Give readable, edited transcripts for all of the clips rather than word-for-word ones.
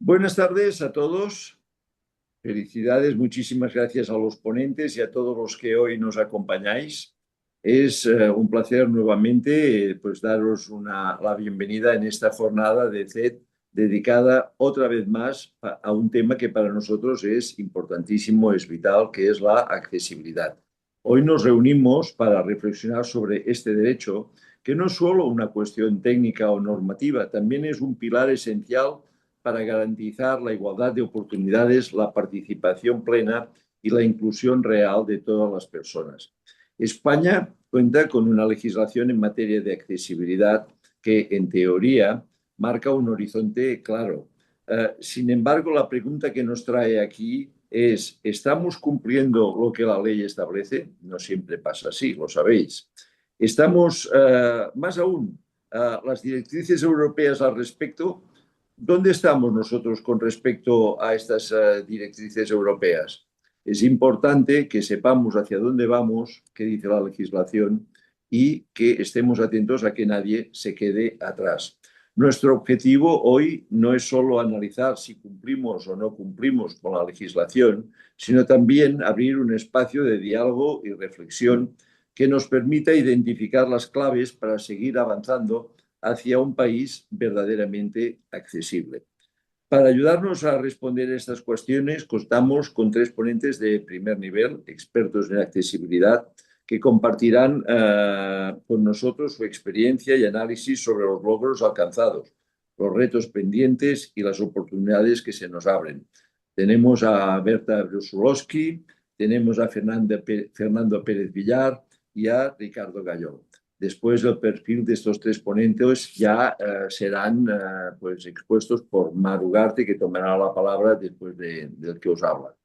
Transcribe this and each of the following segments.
Buenas tardes a todos. Felicidades, muchísimas gracias a los ponentes y a todos los que hoy nos acompañáis. Es un placer nuevamente pues daros la bienvenida en esta jornada de CET dedicada otra vez más a un tema que para nosotros es importantísimo, es vital, que es la accesibilidad. Hoy nos reunimos para reflexionar sobre este derecho, que no es solo una cuestión técnica o normativa, también es un pilar esencial para garantizar la igualdad de oportunidades, la participación plena y la inclusión real de todas las personas. España cuenta con una legislación en materia de accesibilidad que, en teoría, marca un horizonte claro. Sin embargo, la pregunta que nos trae aquí es, ¿estamos cumpliendo lo que la ley establece? No siempre pasa así, lo sabéis. Estamos, más aún, las directrices europeas al respecto. ¿Dónde estamos nosotros con respecto a estas directrices europeas? Es importante que sepamos hacia dónde vamos, qué dice la legislación y que estemos atentos a que nadie se quede atrás. Nuestro objetivo hoy no es solo analizar si cumplimos o no cumplimos con la legislación, sino también abrir un espacio de diálogo y reflexión que nos permita identificar las claves para seguir avanzando hacia un país verdaderamente accesible. Para ayudarnos a responder estas cuestiones, contamos con tres ponentes de primer nivel, expertos en accesibilidad, que compartirán con nosotros su experiencia y análisis sobre los logros alcanzados, los retos pendientes y las oportunidades que se nos abren. Tenemos a Berta Brusulowski, tenemos a Fernando Pérez Villar y a Ricardo Galló. Después el perfil de estos tres ponentes ya serán pues expuestos por Mar Ugarte, que tomará la palabra después del que os habla.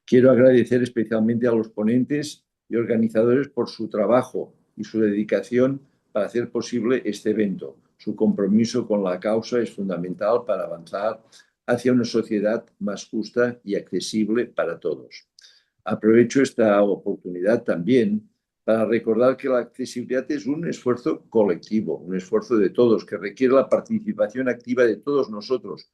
Quiero agradecer especialmente a los ponentes y organizadores por su trabajo y su dedicación para hacer posible este evento. Su compromiso con la causa es fundamental para avanzar hacia una sociedad más justa y accesible para todos. Aprovecho esta oportunidad también para recordar que la accesibilidad es un esfuerzo colectivo, un esfuerzo de todos, que requiere la participación activa de todos nosotros,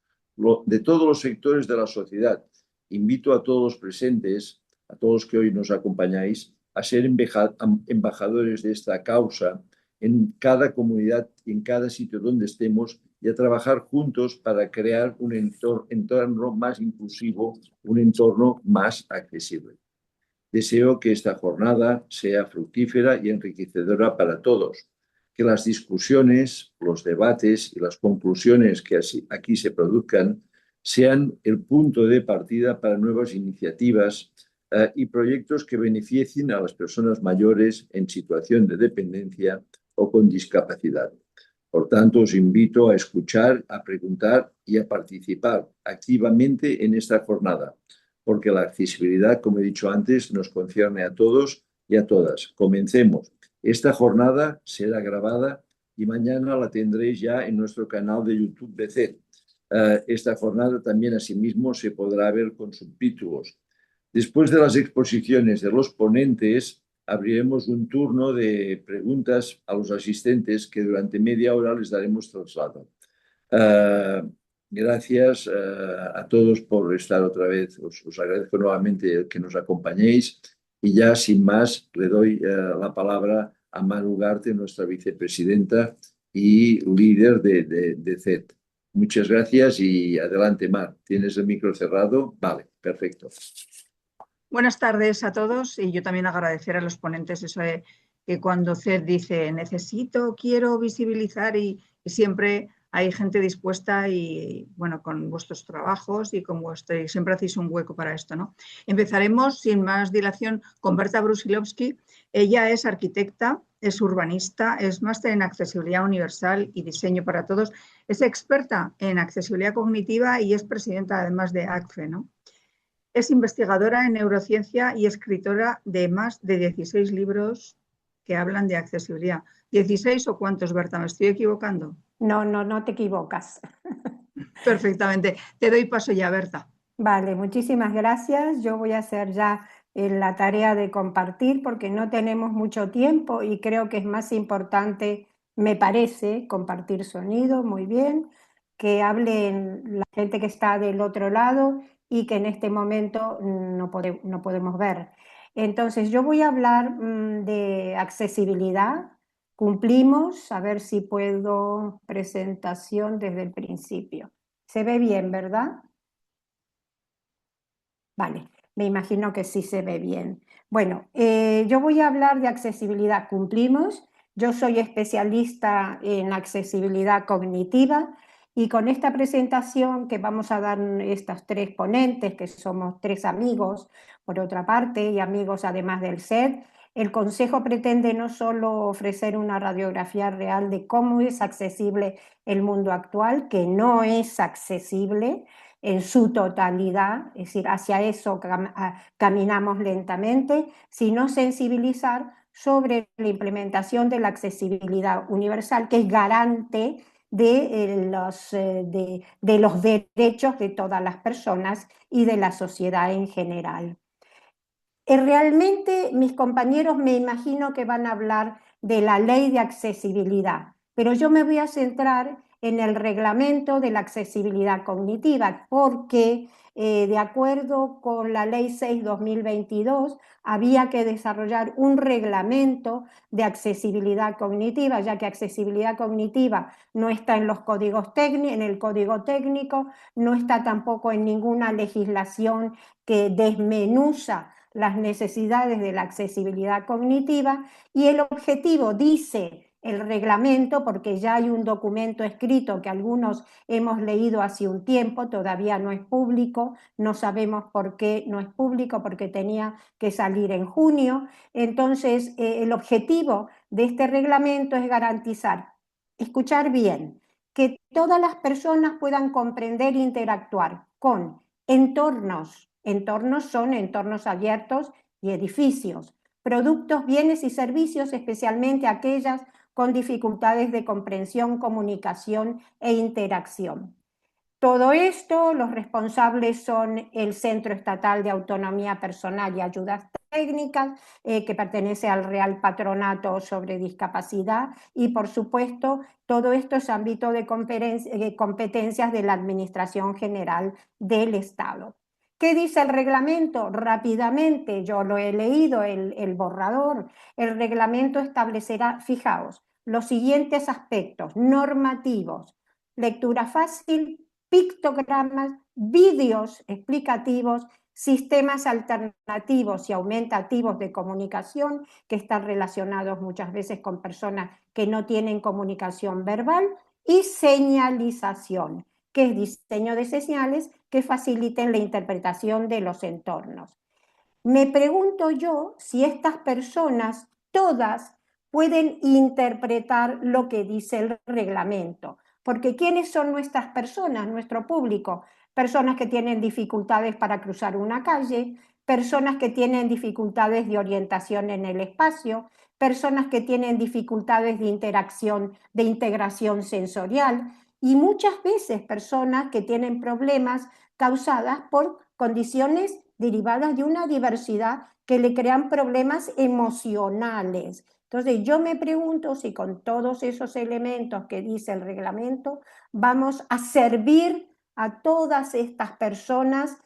de todos los sectores de la sociedad. Invito a todos los presentes, a todos los que hoy nos acompañáis, a ser embajadores de esta causa en cada comunidad y en cada sitio donde estemos y a trabajar juntos para crear un entorno más inclusivo, un entorno más accesible. Deseo que esta jornada sea fructífera y enriquecedora para todos, que las discusiones, los debates y las conclusiones que aquí se produzcan sean el punto de partida para nuevas iniciativas y proyectos que beneficien a las personas mayores en situación de dependencia o con discapacidad. Por tanto, os invito a escuchar, a preguntar y a participar activamente en esta jornada, porque la accesibilidad, como he dicho antes, nos concierne a todos y a todas. Comencemos. Esta jornada será grabada y mañana la tendréis ya en nuestro canal de YouTube BC. Esta jornada también asimismo se podrá ver con subtítulos. Después de las exposiciones de los ponentes, abriremos un turno de preguntas a los asistentes que durante media hora les daremos traslado. Gracias a todos por estar otra vez. Os agradezco nuevamente que nos acompañéis y ya sin más le doy la palabra a Mar Ugarte, nuestra vicepresidenta y líder de CET. Muchas gracias y adelante, Mar. ¿Tienes el micro cerrado? Vale, perfecto. Buenas tardes a todos y yo también agradecer a los ponentes eso de que cuando CET dice quiero visibilizar y siempre hay gente dispuesta y bueno, con vuestros trabajos y con siempre hacéis un hueco para esto, ¿no? Empezaremos sin más dilación con Berta Brusilowski. Ella es arquitecta, es urbanista, es máster en accesibilidad universal y diseño para todos, es experta en accesibilidad cognitiva y es presidenta además de ACFE, ¿no? Es investigadora en neurociencia y escritora de más de 16 libros que hablan de accesibilidad. ¿16 o cuántos, Berta? ¿Me estoy equivocando? No te equivocas. Perfectamente. Te doy paso ya, Berta. Vale, muchísimas gracias. Yo voy a hacer ya la tarea de compartir porque no tenemos mucho tiempo y creo que es más importante, me parece, compartir sonido, muy bien, que hablen la gente que está del otro lado y que en este momento no podemos ver. Entonces, yo voy a hablar de accesibilidad. Cumplimos, a ver si puedo presentación desde el principio. Se ve bien, ¿verdad? Vale, me imagino que sí se ve bien. Bueno, yo voy a hablar de accesibilidad. Cumplimos. Yo soy especialista en accesibilidad cognitiva y con esta presentación que vamos a dar estas tres ponentes, que somos tres amigos, por otra parte, y amigos además del SED, el Consejo pretende no solo ofrecer una radiografía real de cómo es accesible el mundo actual, que no es accesible en su totalidad, es decir, hacia eso caminamos lentamente, sino sensibilizar sobre la implementación de la accesibilidad universal, que es garante de los derechos de todas las personas y de la sociedad en general. Realmente mis compañeros me imagino que van a hablar de la ley de accesibilidad, pero yo me voy a centrar en el reglamento de la accesibilidad cognitiva, porque de acuerdo con la ley 6/2022 había que desarrollar un reglamento de accesibilidad cognitiva, ya que accesibilidad cognitiva no está en los códigos técnicos, en el código técnico, no está tampoco en ninguna legislación que desmenuza las necesidades de la accesibilidad cognitiva, y el objetivo, dice el reglamento, porque ya hay un documento escrito que algunos hemos leído hace un tiempo, todavía no es público, no sabemos por qué no es público, porque tenía que salir en junio. Entonces, el objetivo de este reglamento es garantizar, escuchar bien, que todas las personas puedan comprender e interactuar con entornos son entornos abiertos y edificios, productos, bienes y servicios, especialmente aquellas con dificultades de comprensión, comunicación e interacción. Todo esto, los responsables son el Centro Estatal de Autonomía Personal y Ayudas Técnicas, que pertenece al Real Patronato sobre Discapacidad, y por supuesto todo esto es ámbito de competencias de la Administración General del Estado. ¿Qué dice el reglamento? Rápidamente, yo lo he leído, el borrador. El reglamento establecerá, fijaos, los siguientes aspectos normativos: lectura fácil, pictogramas, vídeos explicativos, sistemas alternativos y aumentativos de comunicación que están relacionados muchas veces con personas que no tienen comunicación verbal, y señalización, que es diseño de señales que faciliten la interpretación de los entornos. Me pregunto yo si estas personas todas pueden interpretar lo que dice el reglamento, porque ¿quiénes son nuestras personas, nuestro público? Personas que tienen dificultades para cruzar una calle, personas que tienen dificultades de orientación en el espacio, personas que tienen dificultades de interacción, de integración sensorial, y muchas veces personas que tienen problemas causadas por condiciones derivadas de una diversidad que le crean problemas emocionales. Entonces yo me pregunto si con todos esos elementos que dice el reglamento vamos a servir a todas estas personas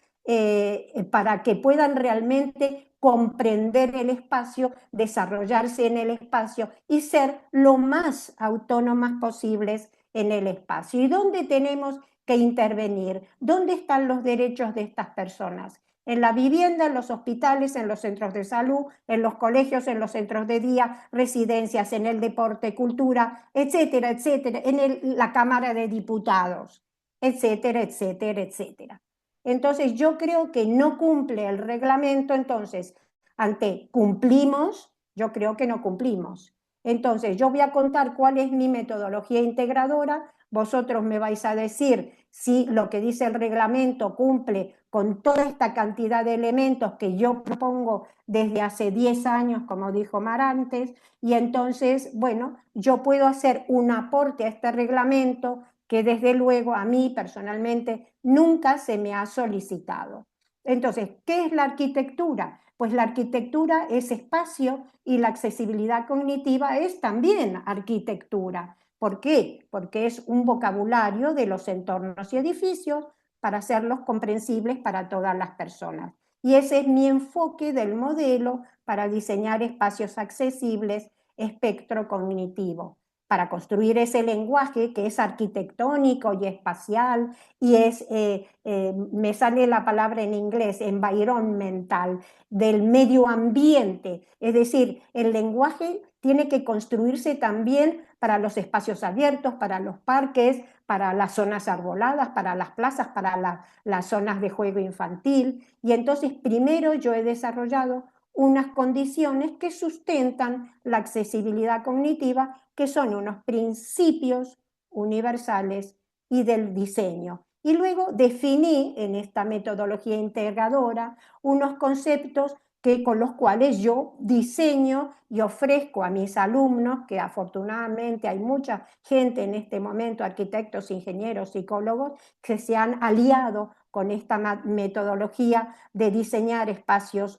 para que puedan realmente comprender el espacio, desarrollarse en el espacio y ser lo más autónomas posibles en el espacio. ¿Y dónde tenemos que intervenir? ¿Dónde están los derechos de estas personas? En la vivienda, en los hospitales, en los centros de salud, en los colegios, en los centros de día, residencias, en el deporte, cultura, etcétera, etcétera, en la Cámara de Diputados, etcétera, etcétera, etcétera. Entonces yo creo que no cumple el reglamento. Entonces, ante cumplimos, yo creo que no cumplimos. Entonces yo voy a contar cuál es mi metodología integradora. Vosotros me vais a decir si lo que dice el reglamento cumple con toda esta cantidad de elementos que yo propongo desde hace 10 años, como dijo Mar antes, y entonces, bueno, yo puedo hacer un aporte a este reglamento que desde luego a mí personalmente nunca se me ha solicitado. Entonces, ¿qué es la arquitectura? Pues la arquitectura es espacio y la accesibilidad cognitiva es también arquitectura. ¿Por qué? Porque es un vocabulario de los entornos y edificios para hacerlos comprensibles para todas las personas. Y ese es mi enfoque del modelo para diseñar espacios accesibles, espectro cognitivo, para construir ese lenguaje que es arquitectónico y espacial y es, me sale la palabra en inglés, environmental, del medio ambiente. Es decir, el lenguaje tiene que construirse también para los espacios abiertos, para los parques, para las zonas arboladas, para las plazas, para las zonas de juego infantil. Y entonces primero yo he desarrollado unas condiciones que sustentan la accesibilidad cognitiva, que son unos principios universales y del diseño. Y luego definí en esta metodología integradora unos conceptos con los cuales yo diseño y ofrezco a mis alumnos, que afortunadamente hay mucha gente en este momento, arquitectos, ingenieros, psicólogos, que se han aliado con esta metodología de diseñar espacios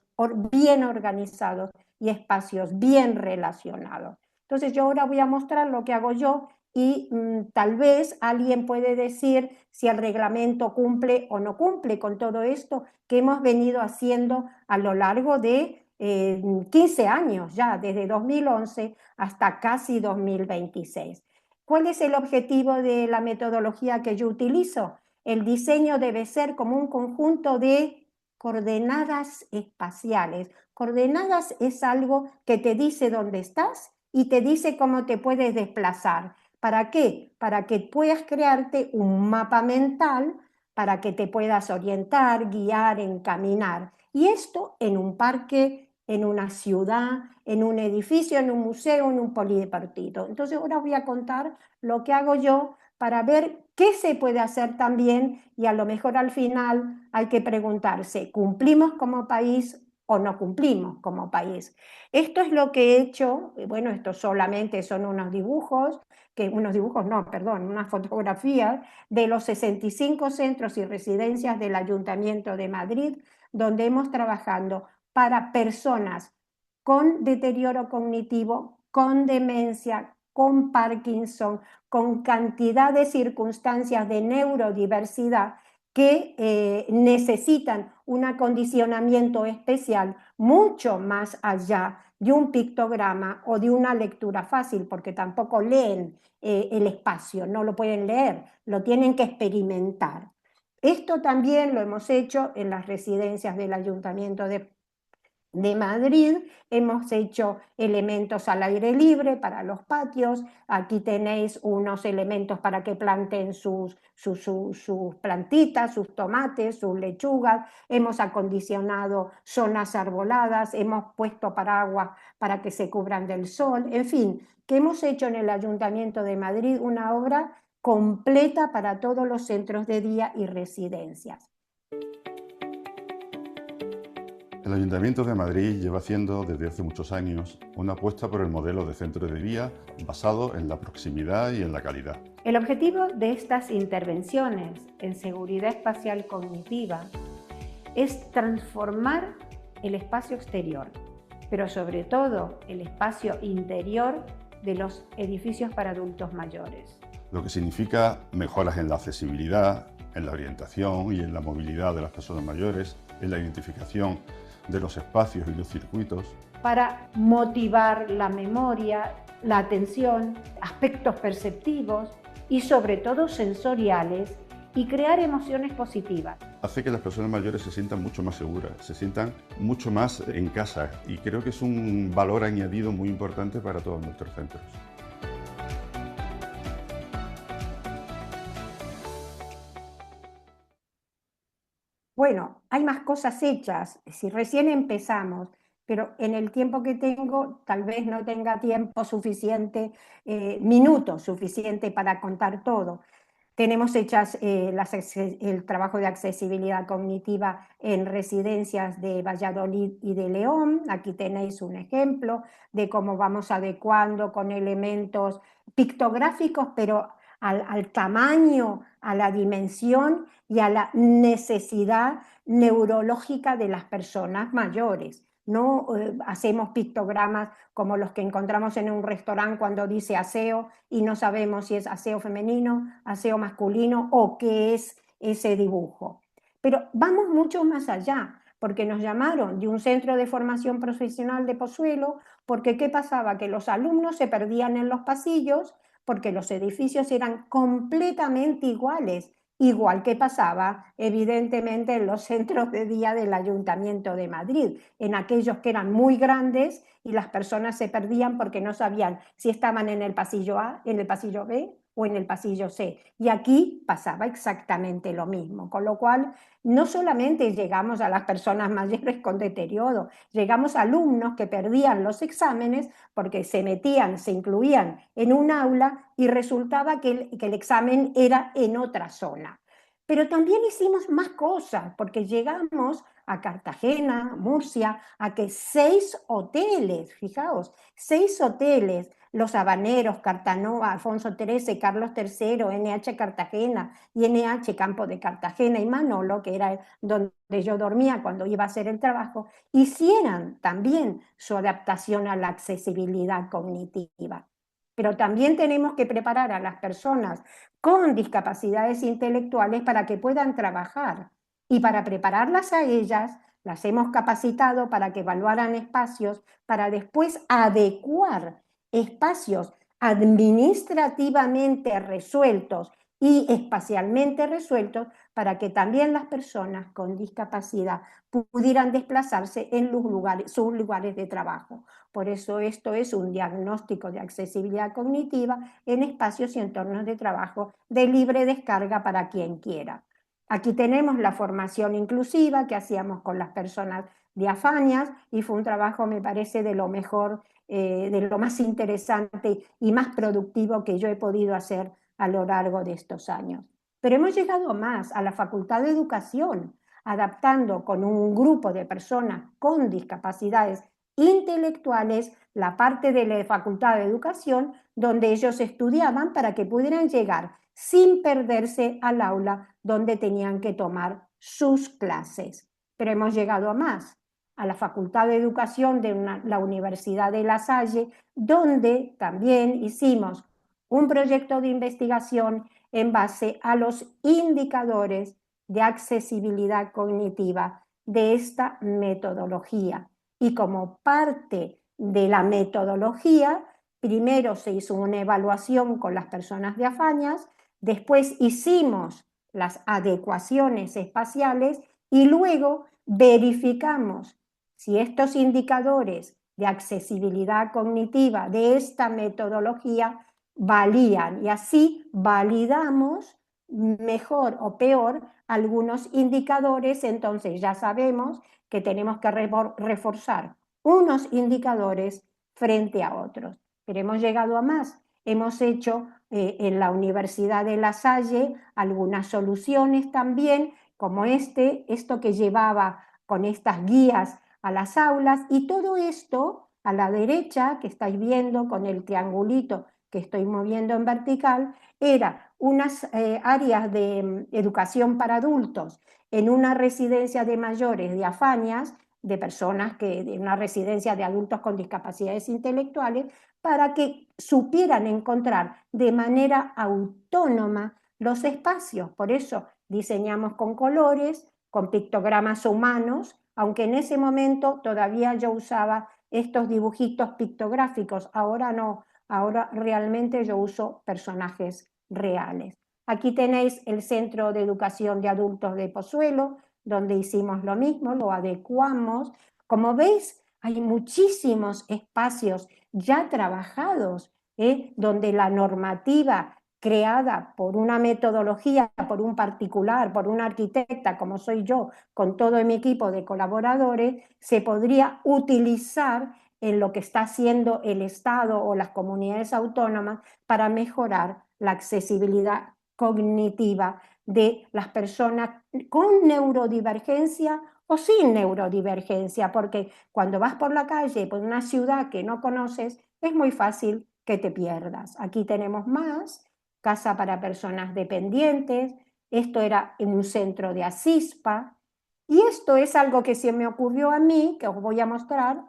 bien organizados y espacios bien relacionados. Entonces yo ahora voy a mostrar lo que hago yo y tal vez alguien puede decir si el reglamento cumple o no cumple con todo esto que hemos venido haciendo a lo largo de 15 años ya, desde 2011 hasta casi 2026. ¿Cuál es el objetivo de la metodología que yo utilizo? El diseño debe ser como un conjunto de coordenadas espaciales. Coordenadas es algo que te dice dónde estás y te dice cómo te puedes desplazar. ¿Para qué? Para que puedas crearte un mapa mental para que te puedas orientar, guiar, encaminar. Y esto en un parque, en una ciudad, en un edificio, en un museo, en un polideportivo. Entonces ahora voy a contar lo que hago yo para ver qué se puede hacer también y a lo mejor al final hay que preguntarse, ¿cumplimos como país o no cumplimos como país? Esto es lo que he hecho, bueno, esto solamente son unos dibujos, unas fotografías de los 65 centros y residencias del Ayuntamiento de Madrid, donde hemos trabajado para personas con deterioro cognitivo, con demencia, con Parkinson, con cantidad de circunstancias de neurodiversidad que necesitan un acondicionamiento especial mucho más allá de un pictograma o de una lectura fácil, porque tampoco leen el espacio, no lo pueden leer, lo tienen que experimentar. Esto también lo hemos hecho en las residencias del Ayuntamiento de Madrid, hemos hecho elementos al aire libre para los patios, aquí tenéis unos elementos para que planten sus plantitas, sus tomates, sus lechugas, hemos acondicionado zonas arboladas, hemos puesto paraguas para que se cubran del sol, en fin, que hemos hecho en el Ayuntamiento de Madrid una obra completa para todos los centros de día y residencias. El Ayuntamiento de Madrid lleva haciendo desde hace muchos años una apuesta por el modelo de centro de día basado en la proximidad y en la calidad. El objetivo de estas intervenciones en seguridad espacial cognitiva es transformar el espacio exterior, pero sobre todo el espacio interior de los edificios para adultos mayores. Lo que significa mejoras en la accesibilidad, en la orientación y en la movilidad de las personas mayores, en la identificación de los espacios y los circuitos. Para motivar la memoria, la atención, aspectos perceptivos y sobre todo sensoriales y crear emociones positivas. Hace que las personas mayores se sientan mucho más seguras, se sientan mucho más en casa y creo que es un valor añadido muy importante para todos nuestros centros. Bueno, hay más cosas hechas, si recién empezamos, pero en el tiempo que tengo tal vez no tenga tiempo suficiente, minutos suficiente para contar todo. Tenemos hechas el trabajo de accesibilidad cognitiva en residencias de Valladolid y de León. Aquí tenéis un ejemplo de cómo vamos adecuando con elementos pictográficos, pero al tamaño, a la dimensión y a la necesidad neurológica de las personas mayores. no hacemos pictogramas como los que encontramos en un restaurante cuando dice aseo y no sabemos si es aseo femenino, aseo masculino o qué es ese dibujo. Pero vamos mucho más allá, porque nos llamaron de un centro de formación profesional de Pozuelo, porque ¿qué pasaba? Que los alumnos se perdían en los pasillos porque los edificios eran completamente iguales, igual que pasaba evidentemente en los centros de día del Ayuntamiento de Madrid, en aquellos que eran muy grandes y las personas se perdían porque no sabían si estaban en el pasillo A, en el pasillo B o en el pasillo C. Y aquí pasaba exactamente lo mismo, con lo cual no solamente llegamos a las personas mayores con deterioro, llegamos a alumnos que perdían los exámenes porque se metían, se incluían en un aula y resultaba que el examen era en otra zona. Pero también hicimos más cosas, porque llegamos a Cartagena, Murcia, a que 6 hoteles, fijaos, 6 hoteles, Los Habaneros, Cartanova, Alfonso XIII, Carlos III, NH Cartagena y NH Campo de Cartagena y Manolo, que era donde yo dormía cuando iba a hacer el trabajo, hicieran también su adaptación a la accesibilidad cognitiva. Pero también tenemos que preparar a las personas con discapacidades intelectuales para que puedan trabajar. Y para prepararlas a ellas, las hemos capacitado para que evaluaran espacios, para después adecuar espacios administrativamente resueltos y espacialmente resueltos para que también las personas con discapacidad pudieran desplazarse en sus lugares de trabajo. Por eso esto es un diagnóstico de accesibilidad cognitiva en espacios y entornos de trabajo de libre descarga para quien quiera. Aquí tenemos la formación inclusiva que hacíamos con las personas diafanias y fue un trabajo, me parece, de lo mejor, de lo más interesante y más productivo que yo he podido hacer a lo largo de estos años. Pero hemos llegado más a la Facultad de Educación, adaptando con un grupo de personas con discapacidades intelectuales la parte de la Facultad de Educación donde ellos estudiaban para que pudieran llegar sin perderse al aula donde tenían que tomar sus clases. Pero hemos llegado a más, a la Facultad de Educación de la Universidad de La Salle, donde también hicimos un proyecto de investigación en base a los indicadores de accesibilidad cognitiva de esta metodología. Y como parte de la metodología, primero se hizo una evaluación con las personas diafanias, después hicimos las adecuaciones espaciales y luego verificamos si estos indicadores de accesibilidad cognitiva de esta metodología valían y así validamos mejor o peor algunos indicadores, entonces ya sabemos que tenemos que reforzar unos indicadores frente a otros. Pero hemos llegado a más. Hemos hecho en la Universidad de La Salle algunas soluciones también, como esto que llevaba con estas guías a las aulas, y todo esto a la derecha, que estáis viendo con el triangulito que estoy moviendo en vertical, era unas áreas de educación para adultos en una residencia de mayores diafanias, de personas de una residencia de adultos con discapacidades intelectuales, para que supieran encontrar de manera autónoma los espacios. Por eso diseñamos con colores, con pictogramas humanos, aunque en ese momento todavía yo usaba estos dibujitos pictográficos, ahora no, ahora realmente yo uso personajes reales. Aquí tenéis el Centro de Educación de Adultos de Pozuelo, donde hicimos lo mismo, lo adecuamos. Como veis, hay muchísimos espacios ya trabajados, donde la normativa creada por una metodología, por un particular, por una arquitecta como soy yo, con todo mi equipo de colaboradores, se podría utilizar en lo que está haciendo el Estado o las comunidades autónomas para mejorar la accesibilidad cognitiva de las personas con neurodivergencia o sin neurodivergencia, porque cuando vas por la calle, por una ciudad que no conoces, es muy fácil que te pierdas. Aquí tenemos más, casa para personas dependientes, esto era en un centro de ASISPA, Y esto es algo que se me ocurrió a mí, que os voy a mostrar.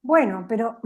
Bueno, pero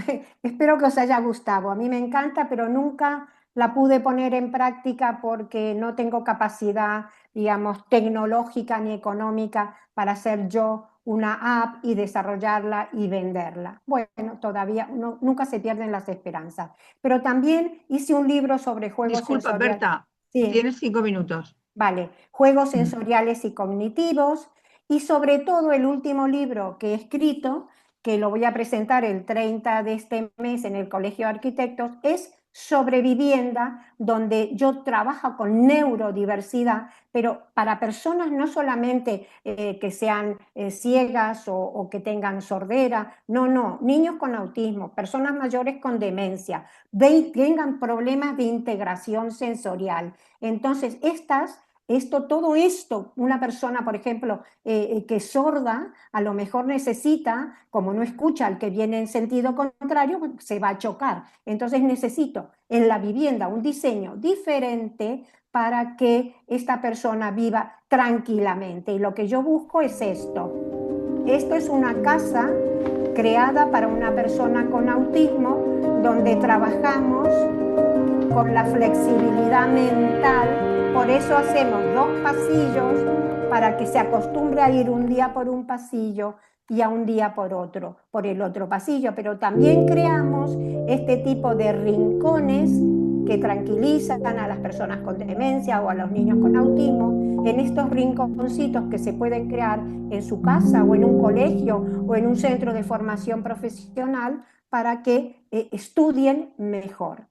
espero que os haya gustado. A mí me encanta, pero nunca la pude poner en práctica porque no tengo capacidad, digamos, tecnológica ni económica para hacer yo una app y desarrollarla y venderla. Bueno, todavía nunca se pierden las esperanzas. Pero también hice un libro sobre juegos Disculpa, sensoriales. Berta, Sí. tienes 5 minutos. Vale, juegos sensoriales y cognitivos, y sobre todo el último libro que he escrito, que lo voy a presentar el 30 de este mes en el Colegio de Arquitectos, es sobre vivienda, donde yo trabajo con neurodiversidad, pero para personas no solamente que sean ciegas o que tengan sordera, no, niños con autismo, personas mayores con demencia, tengan problemas de integración sensorial. Entonces, todo esto, una persona, por ejemplo, que es sorda, a lo mejor necesita, como no escucha al que viene en sentido contrario, se va a chocar. Entonces necesito en la vivienda un diseño diferente para que esta persona viva tranquilamente. Y lo que yo busco es esto. Esto es una casa creada para una persona con autismo, donde trabajamos con la flexibilidad mental. Por eso hacemos 2 pasillos para que se acostumbre a ir un día por un pasillo y a un día por el otro pasillo. Pero también creamos este tipo de rincones que tranquilizan a las personas con demencia o a los niños con autismo, en estos rinconcitos que se pueden crear en su casa o en un colegio o en un centro de formación profesional para que estudien mejor.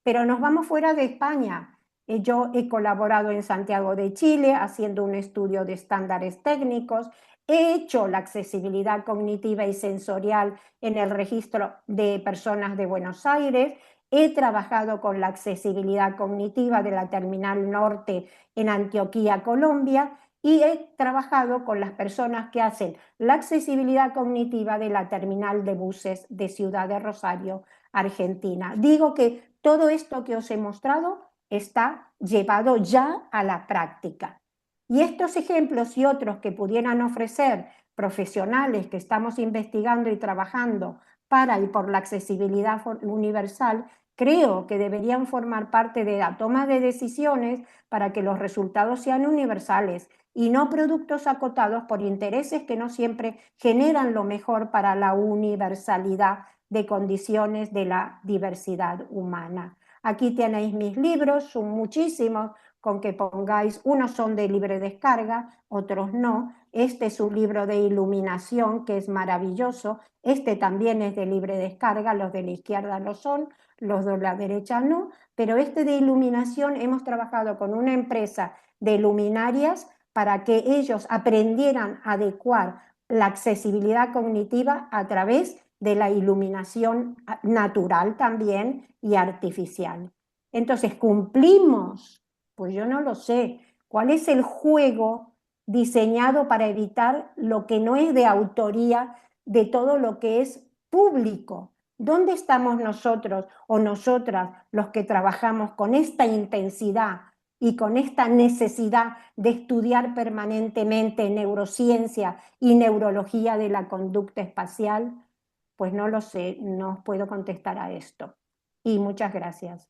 Pero nos vamos fuera de España. Yo he colaborado en Santiago de Chile haciendo un estudio de estándares técnicos, he hecho la accesibilidad cognitiva y sensorial en el registro de personas de Buenos Aires, he trabajado con la accesibilidad cognitiva de la Terminal Norte en Antioquia, Colombia, y he trabajado con las personas que hacen la accesibilidad cognitiva de la Terminal de Buses de Ciudad de Rosario, Argentina. Digo que todo esto que os he mostrado está llevado ya a la práctica. Y estos ejemplos y otros que pudieran ofrecer profesionales que estamos investigando y trabajando para y por la accesibilidad universal, creo que deberían formar parte de la toma de decisiones para que los resultados sean universales y no productos acotados por intereses que no siempre generan lo mejor para la universalidad de condiciones de la diversidad humana. Aquí tenéis mis libros, son muchísimos, con que pongáis, unos son de libre descarga, otros no. Este es un libro de iluminación que es maravilloso. Este también es de libre descarga, los de la izquierda lo son, los de la derecha no, pero este de iluminación hemos trabajado con una empresa de luminarias para que ellos aprendieran a adecuar la accesibilidad cognitiva a través de la iluminación natural también y artificial. Entonces, ¿cumplimos? Pues yo no lo sé. ¿Cuál es el juego diseñado para evitar lo que no es de autoría de todo lo que es público? ¿Dónde estamos nosotros o nosotras los que trabajamos con esta intensidad y con esta necesidad de estudiar permanentemente neurociencia y neurología de la conducta espacial? Pues no lo sé, no os puedo contestar a esto. Y muchas gracias.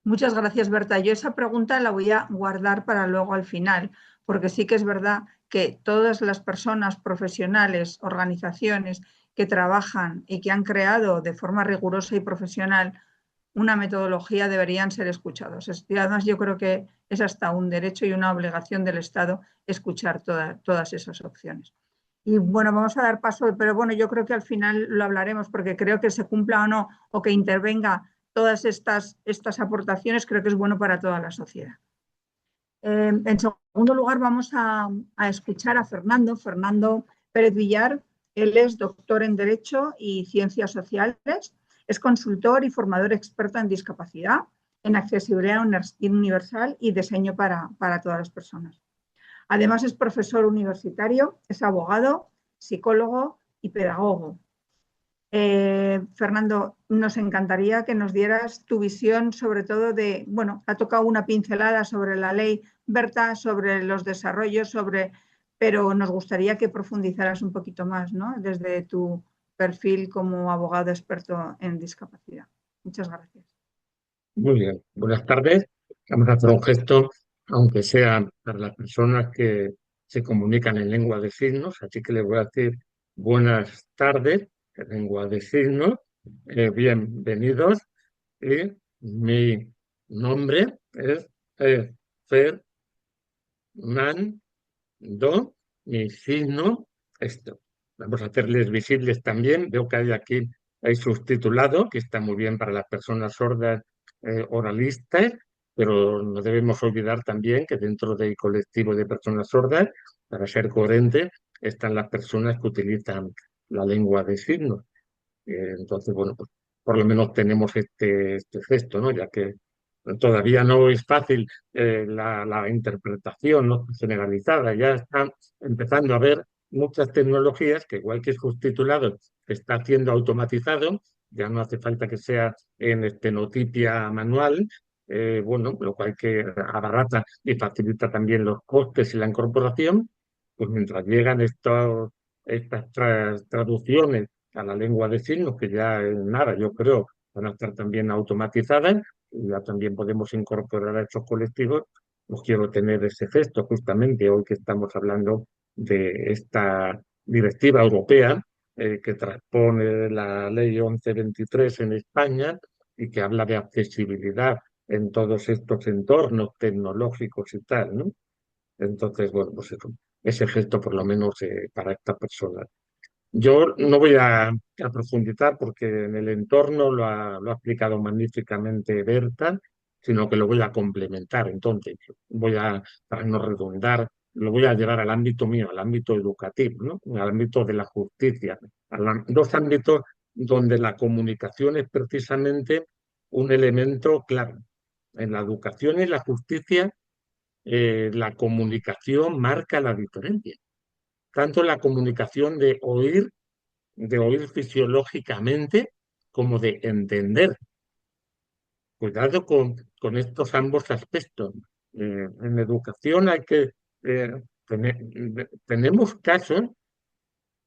Muchas gracias, Berta. Yo esa pregunta la voy a guardar para luego al final, porque sí que es verdad que todas las personas profesionales, organizaciones que trabajan y que han creado de forma rigurosa y profesional una metodología deberían ser escuchados. Y además yo creo que es hasta un derecho y una obligación del Estado escuchar todas esas opciones. Y bueno, vamos a dar paso, pero bueno, yo creo que al final lo hablaremos porque creo que se cumpla o no, o que intervenga todas estas aportaciones, creo que es bueno para toda la sociedad. En segundo lugar, vamos a escuchar a Fernando Pérez Villar. Él es doctor en Derecho y Ciencias Sociales, es consultor y formador experto en discapacidad, en accesibilidad universal y diseño para todas las personas. Además, es profesor universitario, es abogado, psicólogo y pedagogo. Fernando, nos encantaría que nos dieras tu visión sobre todo de, bueno, ha tocado una pincelada sobre la ley Berta, sobre los desarrollos, pero nos gustaría que profundizaras un poquito más, ¿no? Desde tu perfil como abogado experto en discapacidad. Muchas gracias. Muy bien, buenas tardes. Vamos a hacer un gesto, aunque sea para las personas que se comunican en lengua de signos, así que les voy a decir buenas tardes en lengua de signos, bienvenidos. Y mi nombre es Fernando, mi signo, esto. Vamos a hacerles visibles también. Veo que hay subtitulado, que está muy bien para las personas sordas oralistas, pero no debemos olvidar también que dentro del colectivo de personas sordas, para ser coherente, están las personas que utilizan la lengua de signos. Entonces, bueno, pues por lo menos tenemos este gesto, ¿no? Ya que todavía no es fácil la interpretación, ¿no?, generalizada. Ya están empezando a ver muchas tecnologías que, igual que es subtitulado, está siendo automatizado, ya no hace falta que sea en estenotipia manual, bueno, lo cual que abarata y facilita también los costes y la incorporación. Pues mientras llegan estas traducciones a la lengua de signos, que ya en nada, yo creo, van a estar también automatizadas, y ya también podemos incorporar a estos colectivos, pues quiero tener ese gesto justamente hoy que estamos hablando de esta directiva europea que transpone la ley 1123 en España y que habla de accesibilidad en todos estos entornos tecnológicos y tal, ¿no? Entonces, bueno, pues ese gesto por lo menos para esta persona. Yo no voy a profundizar porque en el entorno lo ha explicado magníficamente Berta, sino que lo voy a complementar. Entonces, para no redundar, lo voy a llevar al ámbito mío, al ámbito educativo, ¿no?, al ámbito de la justicia, dos ámbitos donde la comunicación es precisamente un elemento clave. En la educación y la justicia, la comunicación marca la diferencia. Tanto la comunicación de oír fisiológicamente, como de entender. Cuidado con estos ambos aspectos. En educación hay que tenemos casos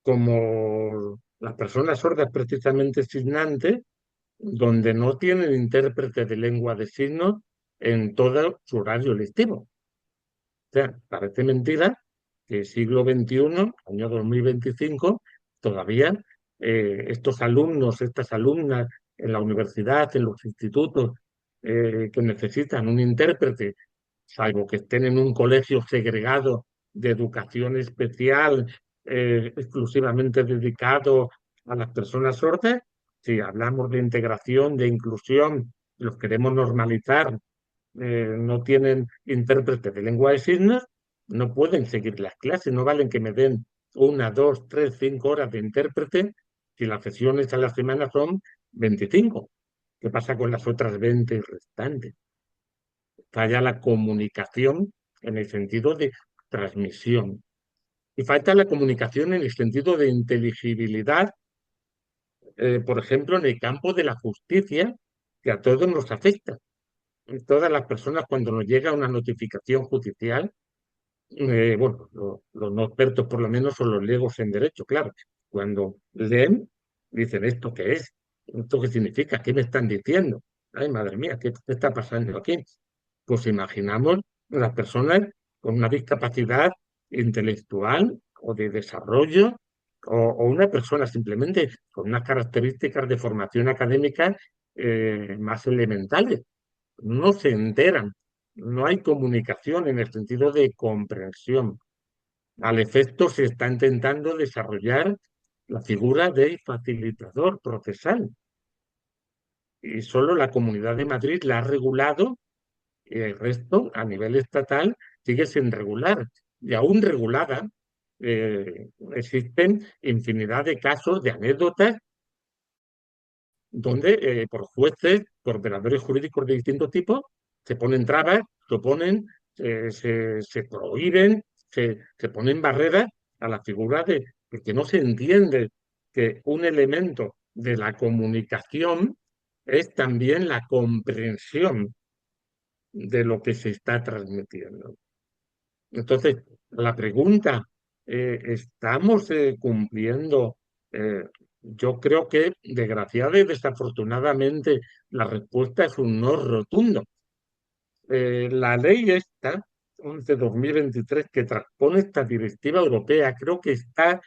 como las personas sordas precisamente signantes, donde no tienen intérprete de lengua de signos en todo su horario lectivo. O sea, parece mentira que el siglo XXI, año 2025, todavía estos alumnos, estas alumnas en la universidad, en los institutos, que necesitan un intérprete, salvo que estén en un colegio segregado de educación especial, exclusivamente dedicado a las personas sordas. Si hablamos de integración, de inclusión, los queremos normalizar, no tienen intérprete de lengua de signos, no pueden seguir las clases, no valen que me den 1, 2, 3, 5 horas de intérprete si las sesiones a la semana son 25. ¿Qué pasa con las otras 20 restantes? Falla la comunicación en el sentido de transmisión. Y falta la comunicación en el sentido de inteligibilidad, por ejemplo, en el campo de la justicia, que a todos nos afecta. Todas las personas, cuando nos llega una notificación judicial, bueno, los no expertos por lo menos son los legos en derecho, claro. Cuando leen, dicen, ¿esto qué es? ¿Esto qué significa? ¿Qué me están diciendo? Ay, madre mía, ¿qué está pasando aquí? Pues imaginamos las personas con una discapacidad intelectual o de desarrollo, o una persona simplemente con unas características de formación académica más elementales. No se enteran, no hay comunicación en el sentido de comprensión. Al efecto, se está intentando desarrollar la figura del facilitador procesal, y solo la Comunidad de Madrid la ha regulado, y el resto, a nivel estatal, sigue sin regular. Y aún regulada, existen infinidad de casos, de anécdotas, donde por jueces, por operadores jurídicos de distinto tipo, se ponen trabas, se oponen, se prohíben, se ponen barreras a la figura de que no se entiende que un elemento de la comunicación es también la comprensión de lo que se está transmitiendo. Entonces, la pregunta, ¿estamos cumpliendo? Eh, yo creo que, desgraciadamente y desafortunadamente, la respuesta es un no rotundo. La ley esta, 11/2023, que transpone esta directiva europea, creo que está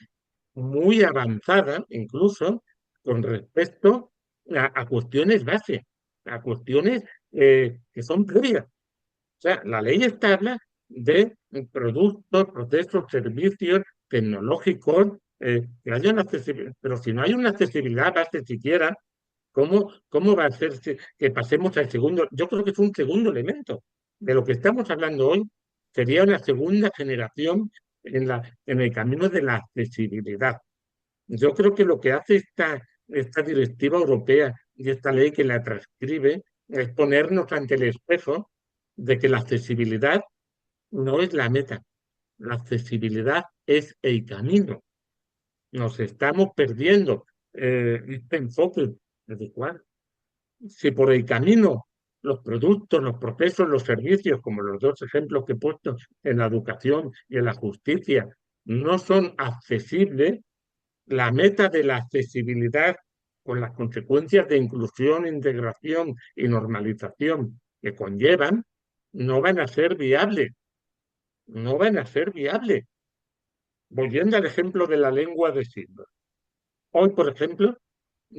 muy avanzada, incluso con respecto a cuestiones base, a cuestiones que son previas. O sea, la ley esta habla de productos, procesos, servicios tecnológicos que hayan accesibilidad, pero si no hay una accesibilidad base siquiera, ¿cómo va a ser que pasemos al segundo? Yo creo que es un segundo elemento. De lo que estamos hablando hoy sería una segunda generación en el camino de la accesibilidad. Yo creo que lo que hace esta directiva europea y esta ley que la transcribe es ponernos ante el espejo de que la accesibilidad no es la meta, la accesibilidad es el camino. Nos estamos perdiendo este enfoque adecuado. Si por el camino los productos, los procesos, los servicios, como los dos ejemplos que he puesto en la educación y en la justicia, no son accesibles, la meta de la accesibilidad, con las consecuencias de inclusión, integración y normalización que conllevan, no van a ser viables. No van a ser viables. Volviendo al ejemplo de la lengua de signos. Hoy, por ejemplo,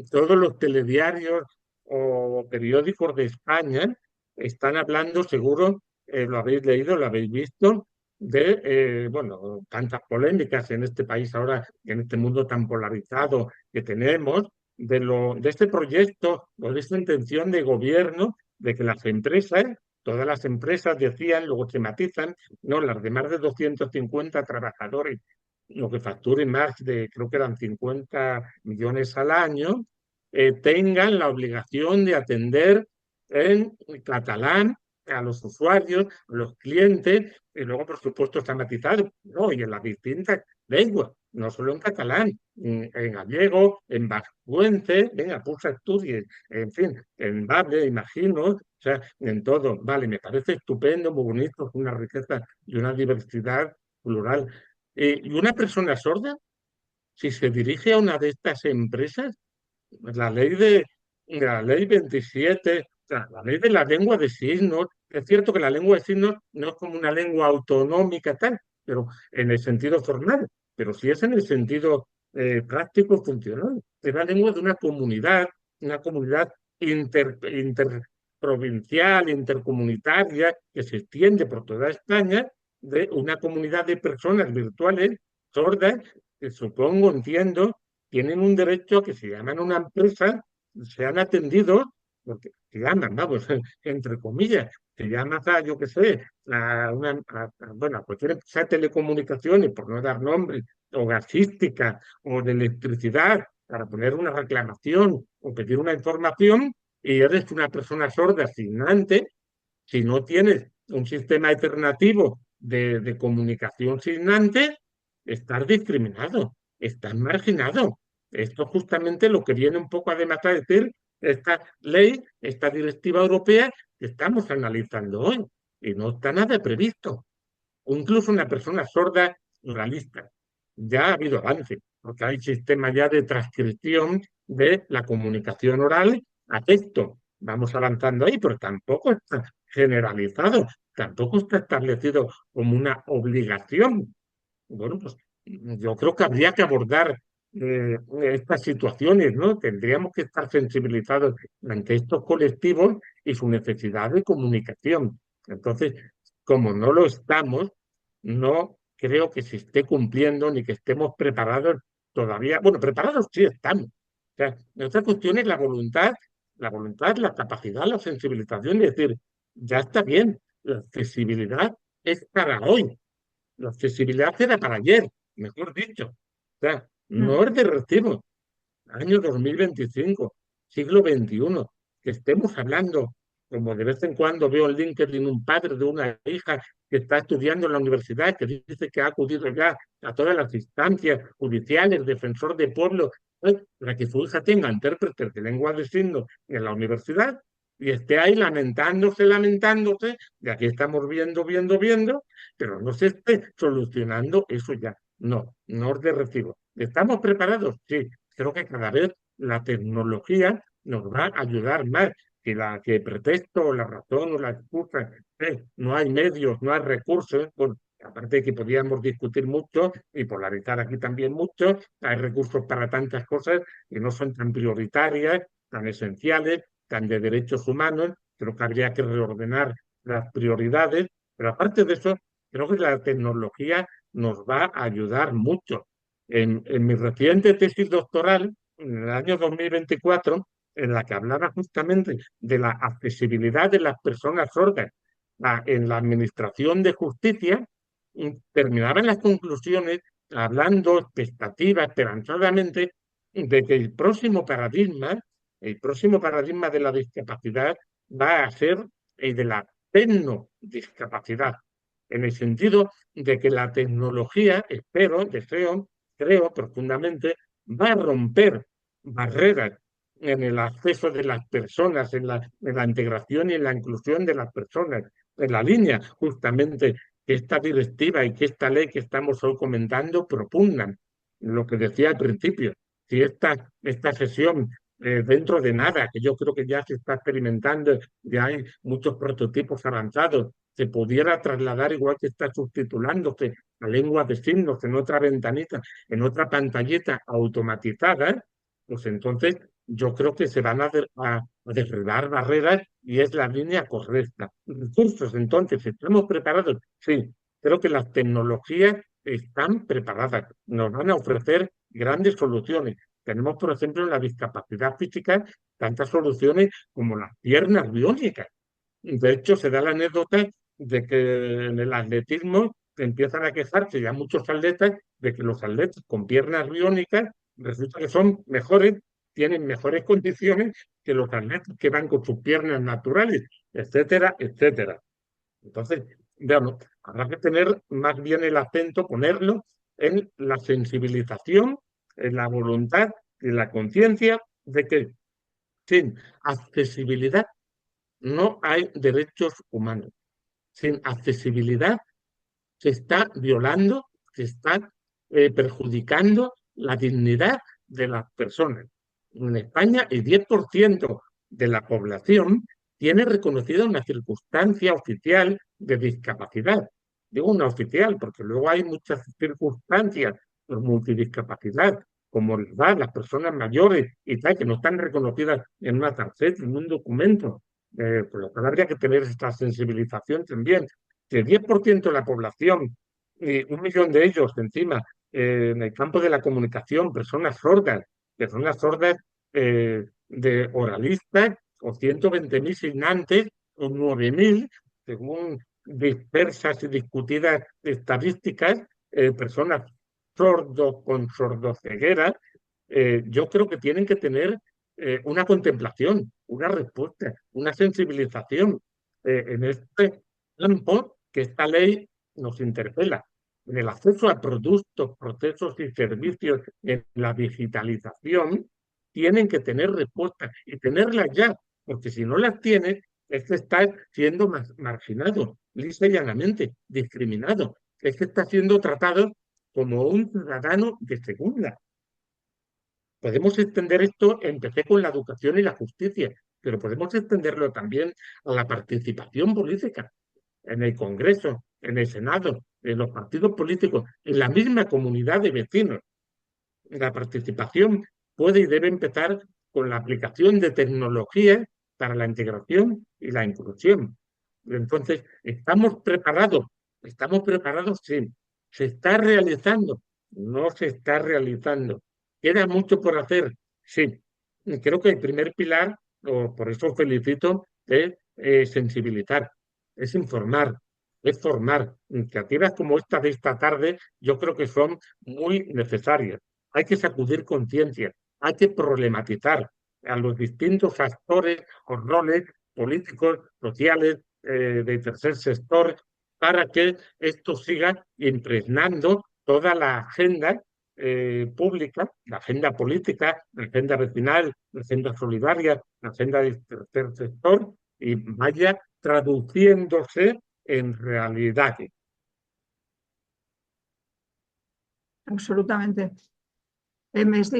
todos los telediarios o periódicos de España están hablando, seguro, lo habéis leído, lo habéis visto, de, bueno, tantas polémicas en este país ahora, en este mundo tan polarizado que tenemos, de este proyecto o de esta intención de gobierno de que las empresas, todas las empresas decían, luego se matizan, no, las de más de 250 trabajadores, lo que facturen más de, creo que eran 50 millones al año, tengan la obligación de atender en catalán a los usuarios, a los clientes, y luego, por supuesto, está matizado, ¿no? Y en las distintas lenguas, no solo en catalán, en gallego, en vascuence, venga, pues estudies, en fin, en bable, imagino, o sea, en todo. Vale, me parece estupendo, muy bonito, una riqueza y una diversidad plural. Y una persona sorda, si se dirige a una de estas empresas, la ley 27, o sea, la ley de la lengua de signos, es cierto que la lengua de signos no es como una lengua autonómica tal, pero en el sentido formal, pero sí es en el sentido práctico funcional. Es la lengua de una comunidad provincial, intercomunitaria, que se extiende por toda España, de una comunidad de personas virtuales sordas que supongo, entiendo, tienen un derecho a que se llaman a una empresa, sean atendidos, porque se llaman, vamos, entre comillas, te llamas a, yo qué sé, bueno, a cualquier empresa de telecomunicaciones, por no dar nombre, o gasística, o de electricidad, para poner una reclamación o pedir una información, y eres una persona sorda signante, si no tienes un sistema alternativo de comunicación signante, estás discriminado, estás marginado. Esto es justamente lo que viene un poco además a decir esta ley, esta directiva europea que estamos analizando hoy, y no está nada previsto. O incluso una persona sorda ruralista. Ya ha habido avance, porque hay sistemas ya de transcripción de la comunicación oral a texto. Vamos avanzando ahí, pero tampoco está generalizado, tampoco está establecido como una obligación. Bueno, pues yo creo que habría que abordar estas situaciones, ¿no? Tendríamos que estar sensibilizados ante estos colectivos y su necesidad de comunicación. Entonces, como no lo estamos, no creo que se esté cumpliendo ni que estemos preparados todavía. Bueno, preparados sí estamos. O sea, otra cuestión es la voluntad, la capacidad, la sensibilización de decir, ya está bien, la accesibilidad es para hoy, la accesibilidad era para ayer, mejor dicho. O sea, no es de recibo. Año 2025, siglo XXI, que estemos hablando, como de vez en cuando veo en LinkedIn un padre de una hija que está estudiando en la universidad, que dice que ha acudido ya a todas las instancias judiciales, defensor de pueblo, para que su hija tenga intérpretes de lengua de signos en la universidad y esté ahí lamentándose, y aquí estamos viendo, pero no se esté solucionando eso ya. No, no es de recibo. ¿Estamos preparados? Sí. Creo que cada vez la tecnología nos va a ayudar más que pretexto o la razón o la excusa. No hay medios, no hay recursos. Bueno, aparte de que podríamos discutir mucho y polarizar aquí también mucho, hay recursos para tantas cosas que no son tan prioritarias, tan esenciales, tan de derechos humanos. Creo que habría que reordenar las prioridades, pero aparte de eso, creo que la tecnología nos va a ayudar mucho. En mi reciente tesis doctoral, en el año 2024, en la que hablaba justamente de la accesibilidad de las personas sordas en la administración de justicia, terminaba en las conclusiones hablando expectativa, esperanzadamente, de que el próximo paradigma de la discapacidad va a ser el de la tecnodiscapacidad, en el sentido de que la tecnología, deseo, creo profundamente, va a romper barreras en el acceso de las personas, en la integración y en la inclusión de las personas, en la línea justamente que esta directiva y que esta ley que estamos hoy comentando propugnan. Lo que decía al principio, si esta sesión dentro de nada, que yo creo que ya se está experimentando, ya hay muchos prototipos avanzados, se pudiera trasladar igual que está subtitulándose a lengua de signos en otra ventanita, en otra pantallita automatizada, pues entonces yo creo que se van a derribar barreras y es la línea correcta. Recursos, entonces, ¿estamos preparados? Sí, creo que las tecnologías están preparadas, nos van a ofrecer grandes soluciones. Tenemos, por ejemplo, en la discapacidad física tantas soluciones como las piernas biónicas. De hecho, se da la anécdota de que en el atletismo empiezan a quejarse ya muchos atletas de que los atletas con piernas biónicas resulta que son mejores, tienen mejores condiciones que los atletas que van con sus piernas naturales, etcétera, etcétera. Entonces, veamos, habrá que tener más bien el acento, ponerlo en la sensibilización, en la voluntad y la conciencia de que sin accesibilidad no hay derechos humanos. Sin accesibilidad se está violando, se está perjudicando la dignidad de las personas. En España, el 10% de la población tiene reconocida una circunstancia oficial de discapacidad. Digo una oficial, porque luego hay muchas circunstancias por multidiscapacidad, como las personas mayores y tal, que no están reconocidas en una tarjeta, en un documento. Por lo cual habría que tener esta sensibilización también. Que el 10% de la población, y 1 millón de ellos encima, en el campo de la comunicación, personas sordas de oralistas, o 120.000 signantes, o 9.000, según dispersas y discutidas estadísticas, personas sordos con sordoceguera, yo creo que tienen que tener una contemplación, una respuesta, una sensibilización en este campo que esta ley nos interpela. En el acceso a productos, procesos y servicios, en la digitalización, tienen que tener respuestas y tenerlas ya, porque si no las tienes, es que estás siendo marginado, lisa y llanamente, discriminado, es que estás siendo tratado como un ciudadano de segunda. Podemos extender esto, empecé con la educación y la justicia, pero podemos extenderlo también a la participación política en el Congreso, en el Senado, en los partidos políticos, en la misma comunidad de vecinos. La participación puede y debe empezar con la aplicación de tecnologías para la integración y la inclusión. Entonces, ¿estamos preparados? ¿Estamos preparados? Sí. ¿Se está realizando? No se está realizando. ¿Queda mucho por hacer? Sí. Y creo que el primer pilar, por eso felicito, es sensibilizar, es informar, es formar. Iniciativas como esta de esta tarde, yo creo que son muy necesarias. Hay que sacudir conciencia, hay que problematizar a los distintos actores o roles políticos, sociales, de tercer sector, para que esto siga impregnando toda la agenda pública, la agenda política, la agenda vecinal, la agenda solidaria, la agenda del tercer sector, y vaya traduciéndose en realidades. Absolutamente.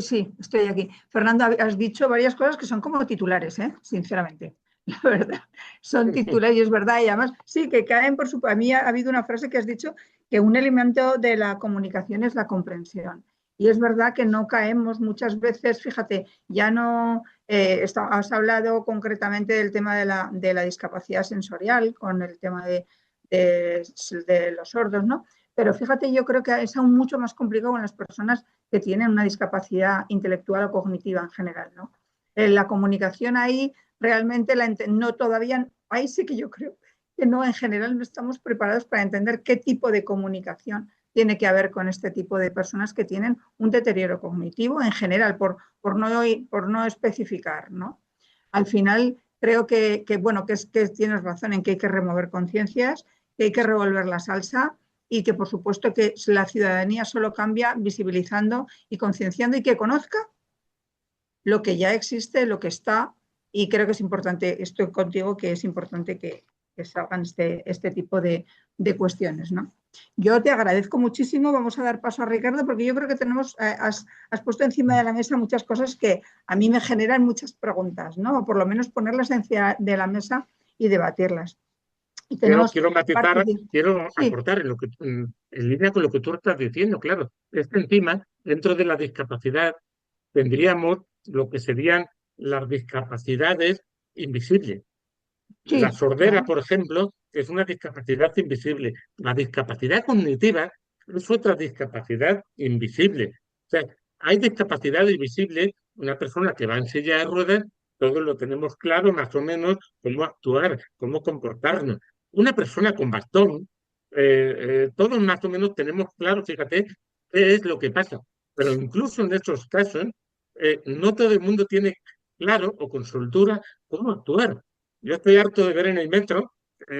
Sí, estoy aquí. Fernando, has dicho varias cosas que son como titulares, sinceramente. La verdad, son titulares y es verdad. Y además, sí, que caen por supuesto. A mí ha habido una frase que has dicho que un elemento de la comunicación es la comprensión. Y es verdad que no caemos muchas veces, fíjate, ya no has hablado concretamente del tema de la discapacidad sensorial, con el tema de los sordos, ¿no? Pero fíjate, yo creo que es aún mucho más complicado con las personas que tienen una discapacidad intelectual o cognitiva en general, ¿no? La comunicación ahí realmente no todavía, ahí sí que yo creo que no, en general no estamos preparados para entender qué tipo de comunicación tiene que haber con este tipo de personas que tienen un deterioro cognitivo en general, por no especificar, ¿no? Al final creo que tienes razón en que hay que remover conciencias, que hay que revolver la salsa y que por supuesto que la ciudadanía solo cambia visibilizando y concienciando y que conozca lo que ya existe, lo que está, y creo que es importante, estoy contigo, que es importante que salgan este tipo de cuestiones, ¿no? Yo te agradezco muchísimo, vamos a dar paso a Ricardo, porque yo creo que has puesto encima de la mesa muchas cosas que a mí me generan muchas preguntas, ¿no? O por lo menos ponerlas encima de la mesa y debatirlas. Y quiero matizar, quiero sí. aportar en línea con lo que tú estás diciendo, claro. Es que encima, dentro de la discapacidad, tendríamos lo que serían las discapacidades invisibles. Sí, La sordera, claro. por ejemplo, es una discapacidad invisible. La discapacidad cognitiva es otra discapacidad invisible. O sea, hay discapacidades invisibles. Una persona que va en silla de ruedas, todos lo tenemos claro más o menos cómo actuar, cómo comportarnos. Una persona con bastón, todos más o menos tenemos claro, fíjate, qué es lo que pasa. Pero incluso en estos casos, no todo el mundo tiene claro o con soltura cómo actuar. Yo estoy harto de ver en el metro,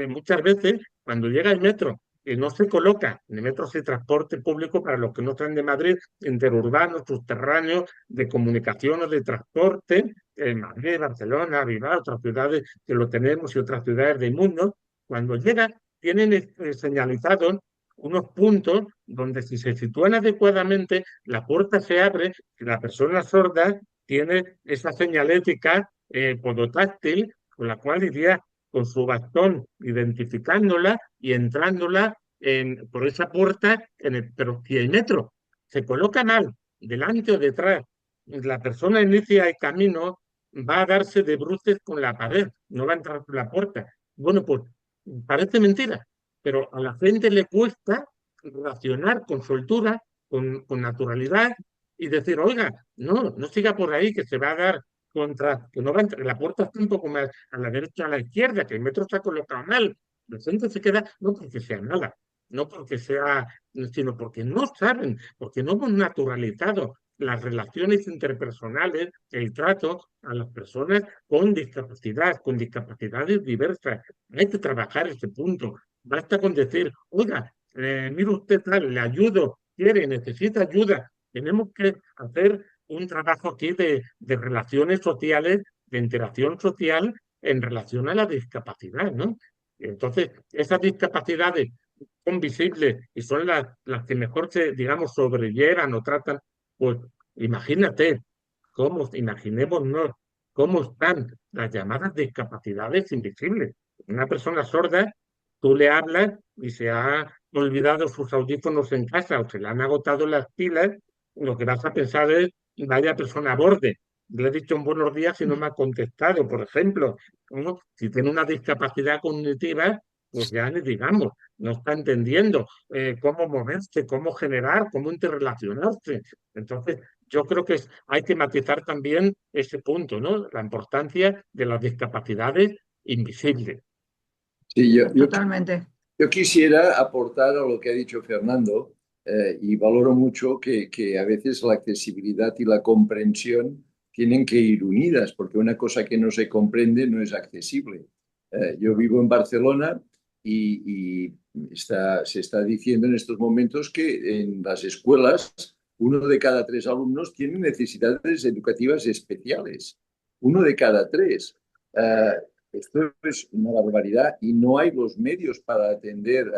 muchas veces, cuando llega el metro y no se coloca, en el metro es el transporte público para los que no están de Madrid, interurbanos, subterráneos, de comunicación o de transporte, en Madrid, Barcelona, Bilbao, otras ciudades que lo tenemos y otras ciudades del mundo, cuando llega tienen señalizados unos puntos donde si se sitúan adecuadamente, la puerta se abre y la persona sorda tiene esa señalética podotáctil con la cual iría con su bastón identificándola y entrándola por esa puerta, pero si el metro se coloca mal, delante o detrás, la persona inicia el camino, va a darse de bruces con la pared, no va a entrar por la puerta. Bueno, pues parece mentira, pero a la gente le cuesta relacionar con soltura, con naturalidad y decir, oiga, no siga por ahí, que se va a dar contra, que no va a entrar, la puerta está un poco más a la derecha o a la izquierda, que el metro está colocado mal. La gente se queda, no porque sea mala, no porque sea, sino porque no saben, porque no hemos naturalizado las relaciones interpersonales, el trato a las personas con discapacidades diversas. Hay que trabajar ese punto. Basta con decir, oiga, mire usted tal, le ayudo, quiere, necesita ayuda. Tenemos que hacer un trabajo aquí de relaciones sociales, de interacción social en relación a la discapacidad, ¿no? Entonces, esas discapacidades son visibles y son las que mejor se, digamos, sobrellevan o tratan, pues imagínate imaginémonos cómo están las llamadas discapacidades invisibles. Una persona sorda, tú le hablas y se ha olvidado sus audífonos en casa o se le han agotado las pilas, lo que vas a pensar es, vaya persona borde. Le he dicho un buenos días y no me ha contestado, por ejemplo. ¿No? Si tiene una discapacidad cognitiva, pues ya ni digamos, no está entendiendo cómo moverse, cómo generar, cómo interrelacionarse. Entonces, yo creo que hay que matizar también ese punto, ¿no? La importancia de las discapacidades invisibles. Sí, Totalmente. yo quisiera aportar a lo que ha dicho Fernando, y valoro mucho que a veces la accesibilidad y la comprensión tienen que ir unidas, porque una cosa que no se comprende no es accesible. Yo vivo en Barcelona y se está diciendo en estos momentos que en las escuelas 1 de cada 3 alumnos tiene necesidades educativas especiales. 1 de cada 3. Esto es una barbaridad y no hay los medios para atender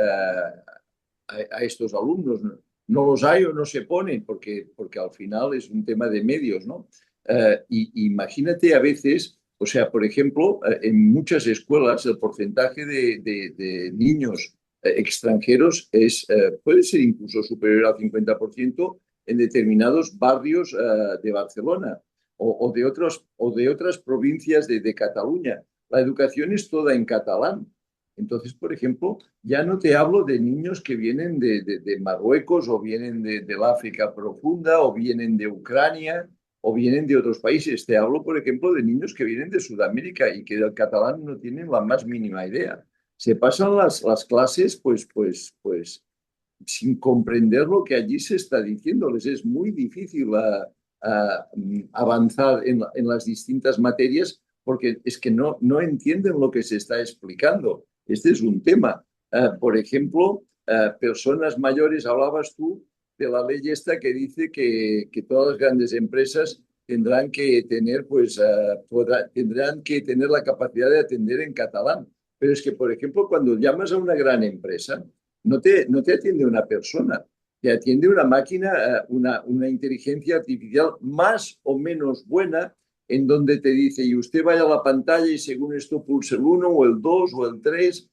a estos alumnos. No los hay o no se ponen porque al final es un tema de medios, ¿no? Y imagínate a veces, o sea, por ejemplo, en muchas escuelas el porcentaje de niños extranjeros puede ser incluso superior al 50% en determinados barrios de Barcelona o de otras provincias de Cataluña. La educación es toda en catalán. Entonces, por ejemplo, ya no te hablo de niños que vienen de Marruecos o vienen del África profunda o vienen de Ucrania o vienen de otros países. Te hablo, por ejemplo, de niños que vienen de Sudamérica y que del catalán no tienen la más mínima idea. Se pasan las clases pues sin comprender lo que allí se está diciendo. Les es muy difícil avanzar en las distintas materias porque es que no entienden lo que se está explicando. Este es un tema. Por ejemplo, personas mayores, hablabas tú de la ley esta que dice que todas las grandes empresas tendrán que tener, tendrán que tener la capacidad de atender en catalán. Pero es que, por ejemplo, cuando llamas a una gran empresa, no te atiende una persona, te atiende una máquina, una inteligencia artificial más o menos buena, en donde te dice, y usted vaya a la pantalla y según esto pulse el 1 o el 2 o el 3,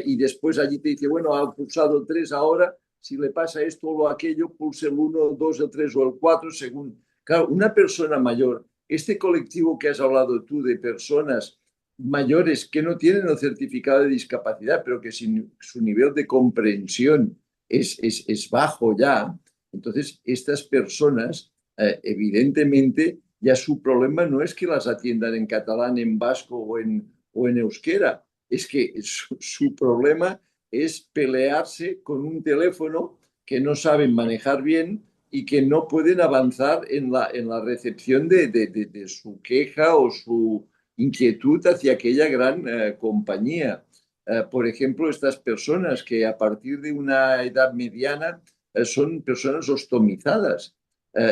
y después allí te dice, bueno, ha pulsado el 3 ahora, si le pasa esto o aquello, pulse el 1, el 2, el 3 o el 4, según... Claro, una persona mayor, este colectivo que has hablado tú de personas mayores que no tienen el certificado de discapacidad, pero que su nivel de comprensión es bajo ya, entonces estas personas, evidentemente, ya su problema no es que las atiendan en catalán, en vasco o en euskera, es que su problema es pelearse con un teléfono que no saben manejar bien y que no pueden avanzar en la recepción de su queja o su inquietud hacia aquella gran compañía. Por ejemplo, estas personas que a partir de una edad mediana son personas ostomizadas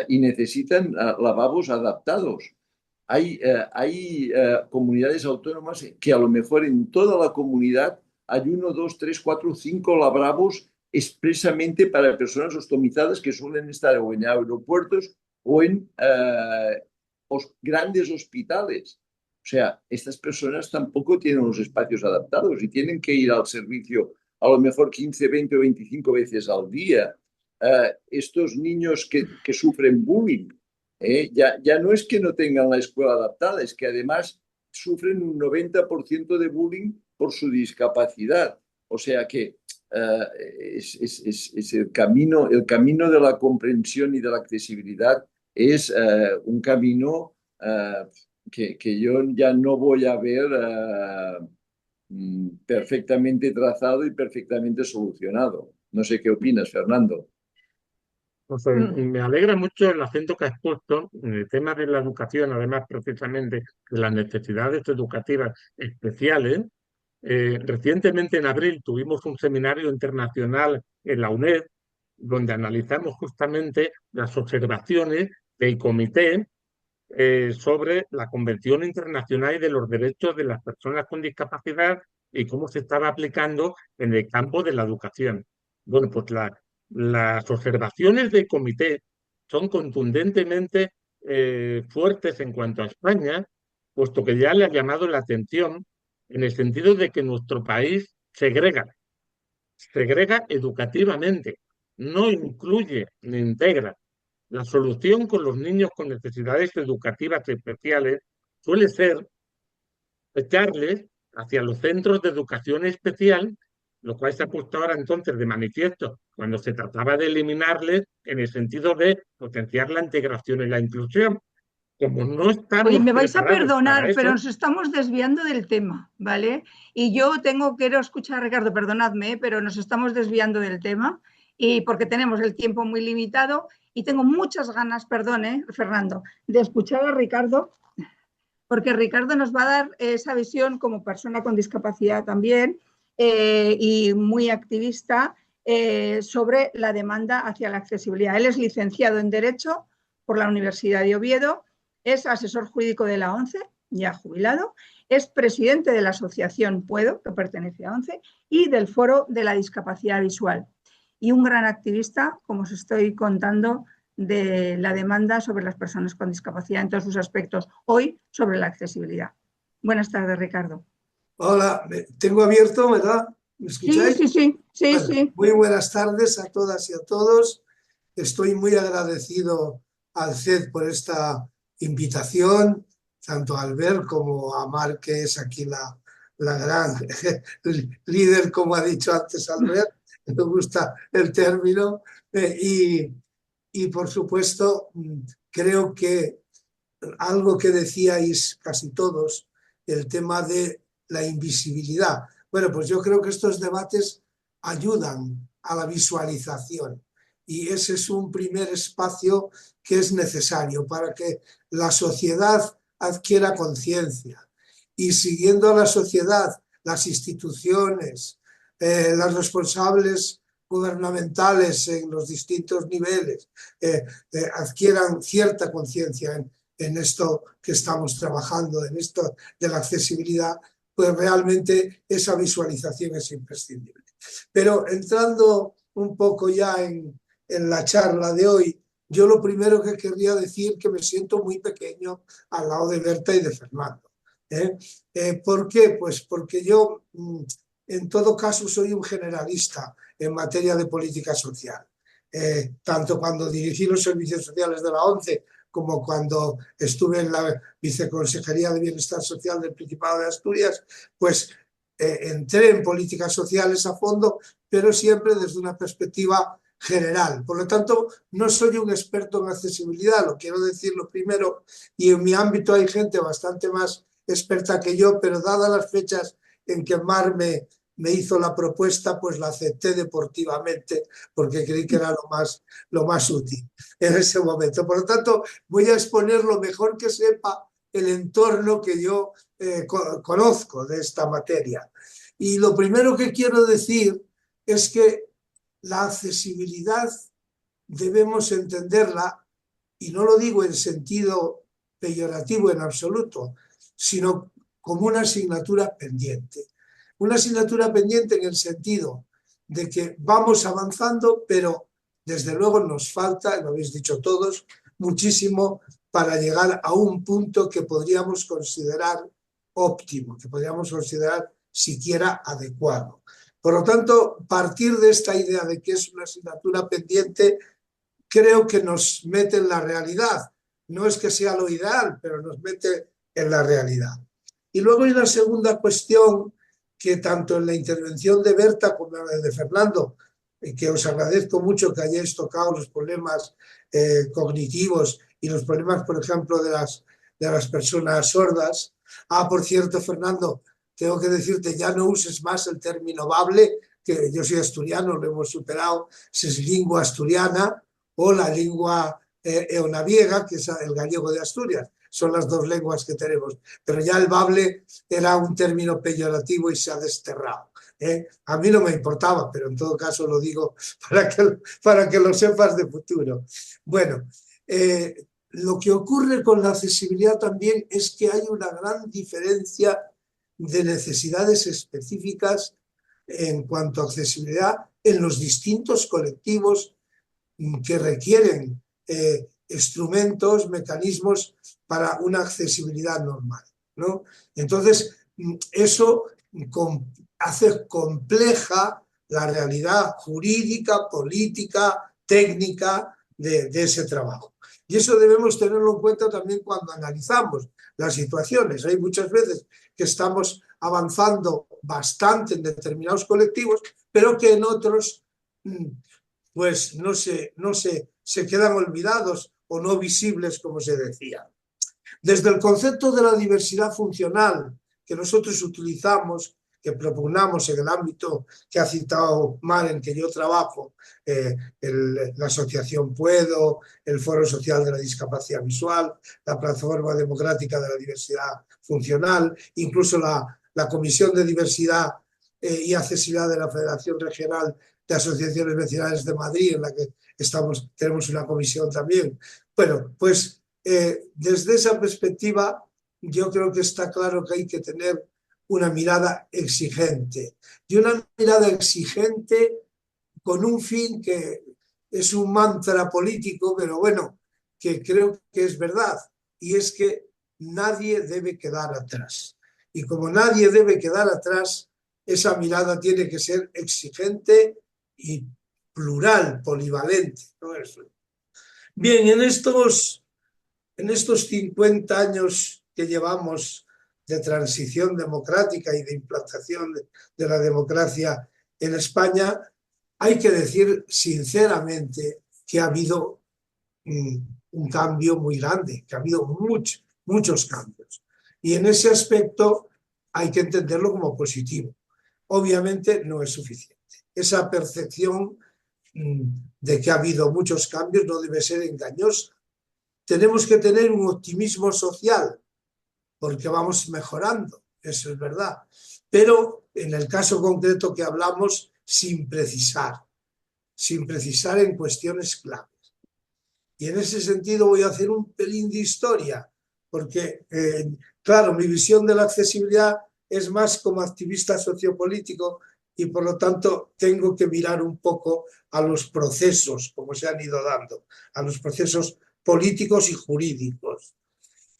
y necesitan lavabos adaptados. Hay comunidades autónomas que a lo mejor en toda la comunidad hay 1, 2, 3, 4, 5 lavabos expresamente para personas ostomizadas que suelen estar o en aeropuertos o en grandes hospitales. O sea, estas personas tampoco tienen los espacios adaptados y tienen que ir al servicio a lo mejor 15, 20 o 25 veces al día. Estos niños que sufren bullying, Ya no es que no tengan la escuela adaptada, es que además sufren un 90% de bullying por su discapacidad. O sea que es el camino de la comprensión y de la accesibilidad es un camino que yo ya no voy a ver perfectamente trazado y perfectamente solucionado. No sé qué opinas, Fernando. Entonces, me alegra mucho el acento que has puesto en el tema de la educación, además precisamente de las necesidades educativas especiales. Recientemente, en abril, tuvimos un seminario internacional en la UNED, donde analizamos justamente las observaciones del comité sobre la Convención Internacional de los Derechos de las Personas con Discapacidad y cómo se estaba aplicando en el campo de la educación. Bueno, pues las observaciones del comité son contundentemente fuertes en cuanto a España, puesto que ya le ha llamado la atención en el sentido de que nuestro país segrega educativamente, no incluye ni integra. La solución con los niños con necesidades educativas especiales suele ser echarles hacia los centros de educación especial, lo cual se ha puesto ahora entonces de manifiesto cuando se trataba de eliminarles en el sentido de potenciar la integración y la inclusión. Como no Oye, estamos me vais a preparados para perdonar, pero eso, nos estamos desviando del tema, ¿vale? Y yo quiero escuchar a Ricardo, perdonadme, pero nos estamos desviando del tema y porque tenemos el tiempo muy limitado y tengo muchas ganas, perdone, Fernando, de escuchar a Ricardo, porque Ricardo nos va a dar esa visión como persona con discapacidad también y muy activista sobre la demanda hacia la accesibilidad. Él es licenciado en Derecho por la Universidad de Oviedo, es asesor jurídico de la ONCE, ya jubilado, es presidente de la asociación Puedo, que pertenece a ONCE, y del Foro de la Discapacidad Visual. Y un gran activista, como os estoy contando, de la demanda sobre las personas con discapacidad en todos sus aspectos, hoy sobre la accesibilidad. Buenas tardes, Ricardo. Hola, tengo abierto, ¿verdad? ¿Me escucháis? Sí. Muy buenas tardes a todas y a todos. Estoy muy agradecido al CED por esta invitación, tanto a Albert como a Mar, que es aquí la gran líder, como ha dicho antes Albert. Me gusta el término. Y por supuesto, creo que algo que decíais casi todos, el tema de la invisibilidad. Bueno, pues yo creo que estos debates ayudan a la visualización y ese es un primer espacio que es necesario para que la sociedad adquiera conciencia y siguiendo a la sociedad, las instituciones, las responsables gubernamentales en los distintos niveles adquieran cierta conciencia en esto que estamos trabajando, en esto de la accesibilidad, pues realmente esa visualización es imprescindible. Pero entrando un poco ya en la charla de hoy, yo lo primero que querría decir que me siento muy pequeño al lado de Berta y de Fernando. ¿Por qué? Pues porque yo en todo caso soy un generalista en materia de política social. Tanto cuando dirigí los servicios sociales de la ONCE como cuando estuve en la Viceconsejería de Bienestar Social del Principado de Asturias, pues entré en políticas sociales a fondo, pero siempre desde una perspectiva general. Por lo tanto, no soy un experto en accesibilidad, lo quiero decir lo primero, y en mi ámbito hay gente bastante más experta que yo, pero dadas las fechas en que Mar me hizo la propuesta, pues la acepté deportivamente porque creí que era lo más útil en ese momento. Por lo tanto, voy a exponer lo mejor que sepa el entorno que yo conozco de esta materia. Y lo primero que quiero decir es que la accesibilidad debemos entenderla, y no lo digo en sentido peyorativo en absoluto, sino como una asignatura pendiente. Una asignatura pendiente en el sentido de que vamos avanzando, pero desde luego nos falta, lo habéis dicho todos, muchísimo para llegar a un punto que podríamos considerar óptimo, que podríamos considerar siquiera adecuado. Por lo tanto, partir de esta idea de que es una asignatura pendiente, creo que nos mete en la realidad no es que sea lo ideal, pero nos mete en la realidad. Y luego hay una segunda cuestión que tanto en la intervención de Berta como en la de Fernando, que os agradezco mucho que hayáis tocado los problemas cognitivos y los problemas, por ejemplo, de las personas sordas. Por cierto, Fernando, tengo que decirte, ya no uses más el término bable, que yo soy asturiano, lo hemos superado, es lengua asturiana o la lengua eonaviega, que es el gallego de Asturias. Son las dos lenguas que tenemos, pero ya el bable era un término peyorativo y se ha desterrado. A mí no me importaba, pero en todo caso lo digo para que lo sepas de futuro. Bueno, lo que ocurre con la accesibilidad también es que hay una gran diferencia de necesidades específicas en cuanto a accesibilidad en los distintos colectivos que requieren instrumentos, mecanismos para una accesibilidad normal, ¿no? Entonces, eso hace compleja la realidad jurídica, política, técnica de ese trabajo. Y eso debemos tenerlo en cuenta también cuando analizamos las situaciones. Hay muchas veces que estamos avanzando bastante en determinados colectivos, pero que en otros pues no se quedan olvidados o no visibles, como se decía. Desde el concepto de la diversidad funcional que nosotros utilizamos, que propugnamos en el ámbito que ha citado Mar, en que yo trabajo, la Asociación Puedo, el Foro Social de la Discapacidad Visual, la Plataforma Democrática de la Diversidad Funcional, incluso la Comisión de Diversidad y Accesibilidad de la Federación Regional de Asociaciones Vecinales de Madrid, en la que tenemos una comisión también. Bueno, pues desde esa perspectiva yo creo que está claro que hay que tener una mirada exigente, y una mirada exigente con un fin que es un mantra político, pero bueno, que creo que es verdad, y es que nadie debe quedar atrás. Y como nadie debe quedar atrás, esa mirada tiene que ser exigente y plural, polivalente, ¿no? Bien, en estos 50 años que llevamos de transición democrática y de implantación de la democracia en España, hay que decir sinceramente que ha habido un cambio muy grande, que ha habido muchos cambios. Y en ese aspecto hay que entenderlo como positivo. Obviamente no es suficiente. Esa percepción de que ha habido muchos cambios no debe ser engañosa. Tenemos que tener un optimismo social, porque vamos mejorando, eso es verdad. Pero en el caso concreto que hablamos, sin precisar en cuestiones claves. Y en ese sentido voy a hacer un pelín de historia, porque, claro, mi visión de la accesibilidad es más como activista sociopolítico y por lo tanto tengo que mirar un poco a los procesos, como se han ido dando, a los procesos políticos y jurídicos.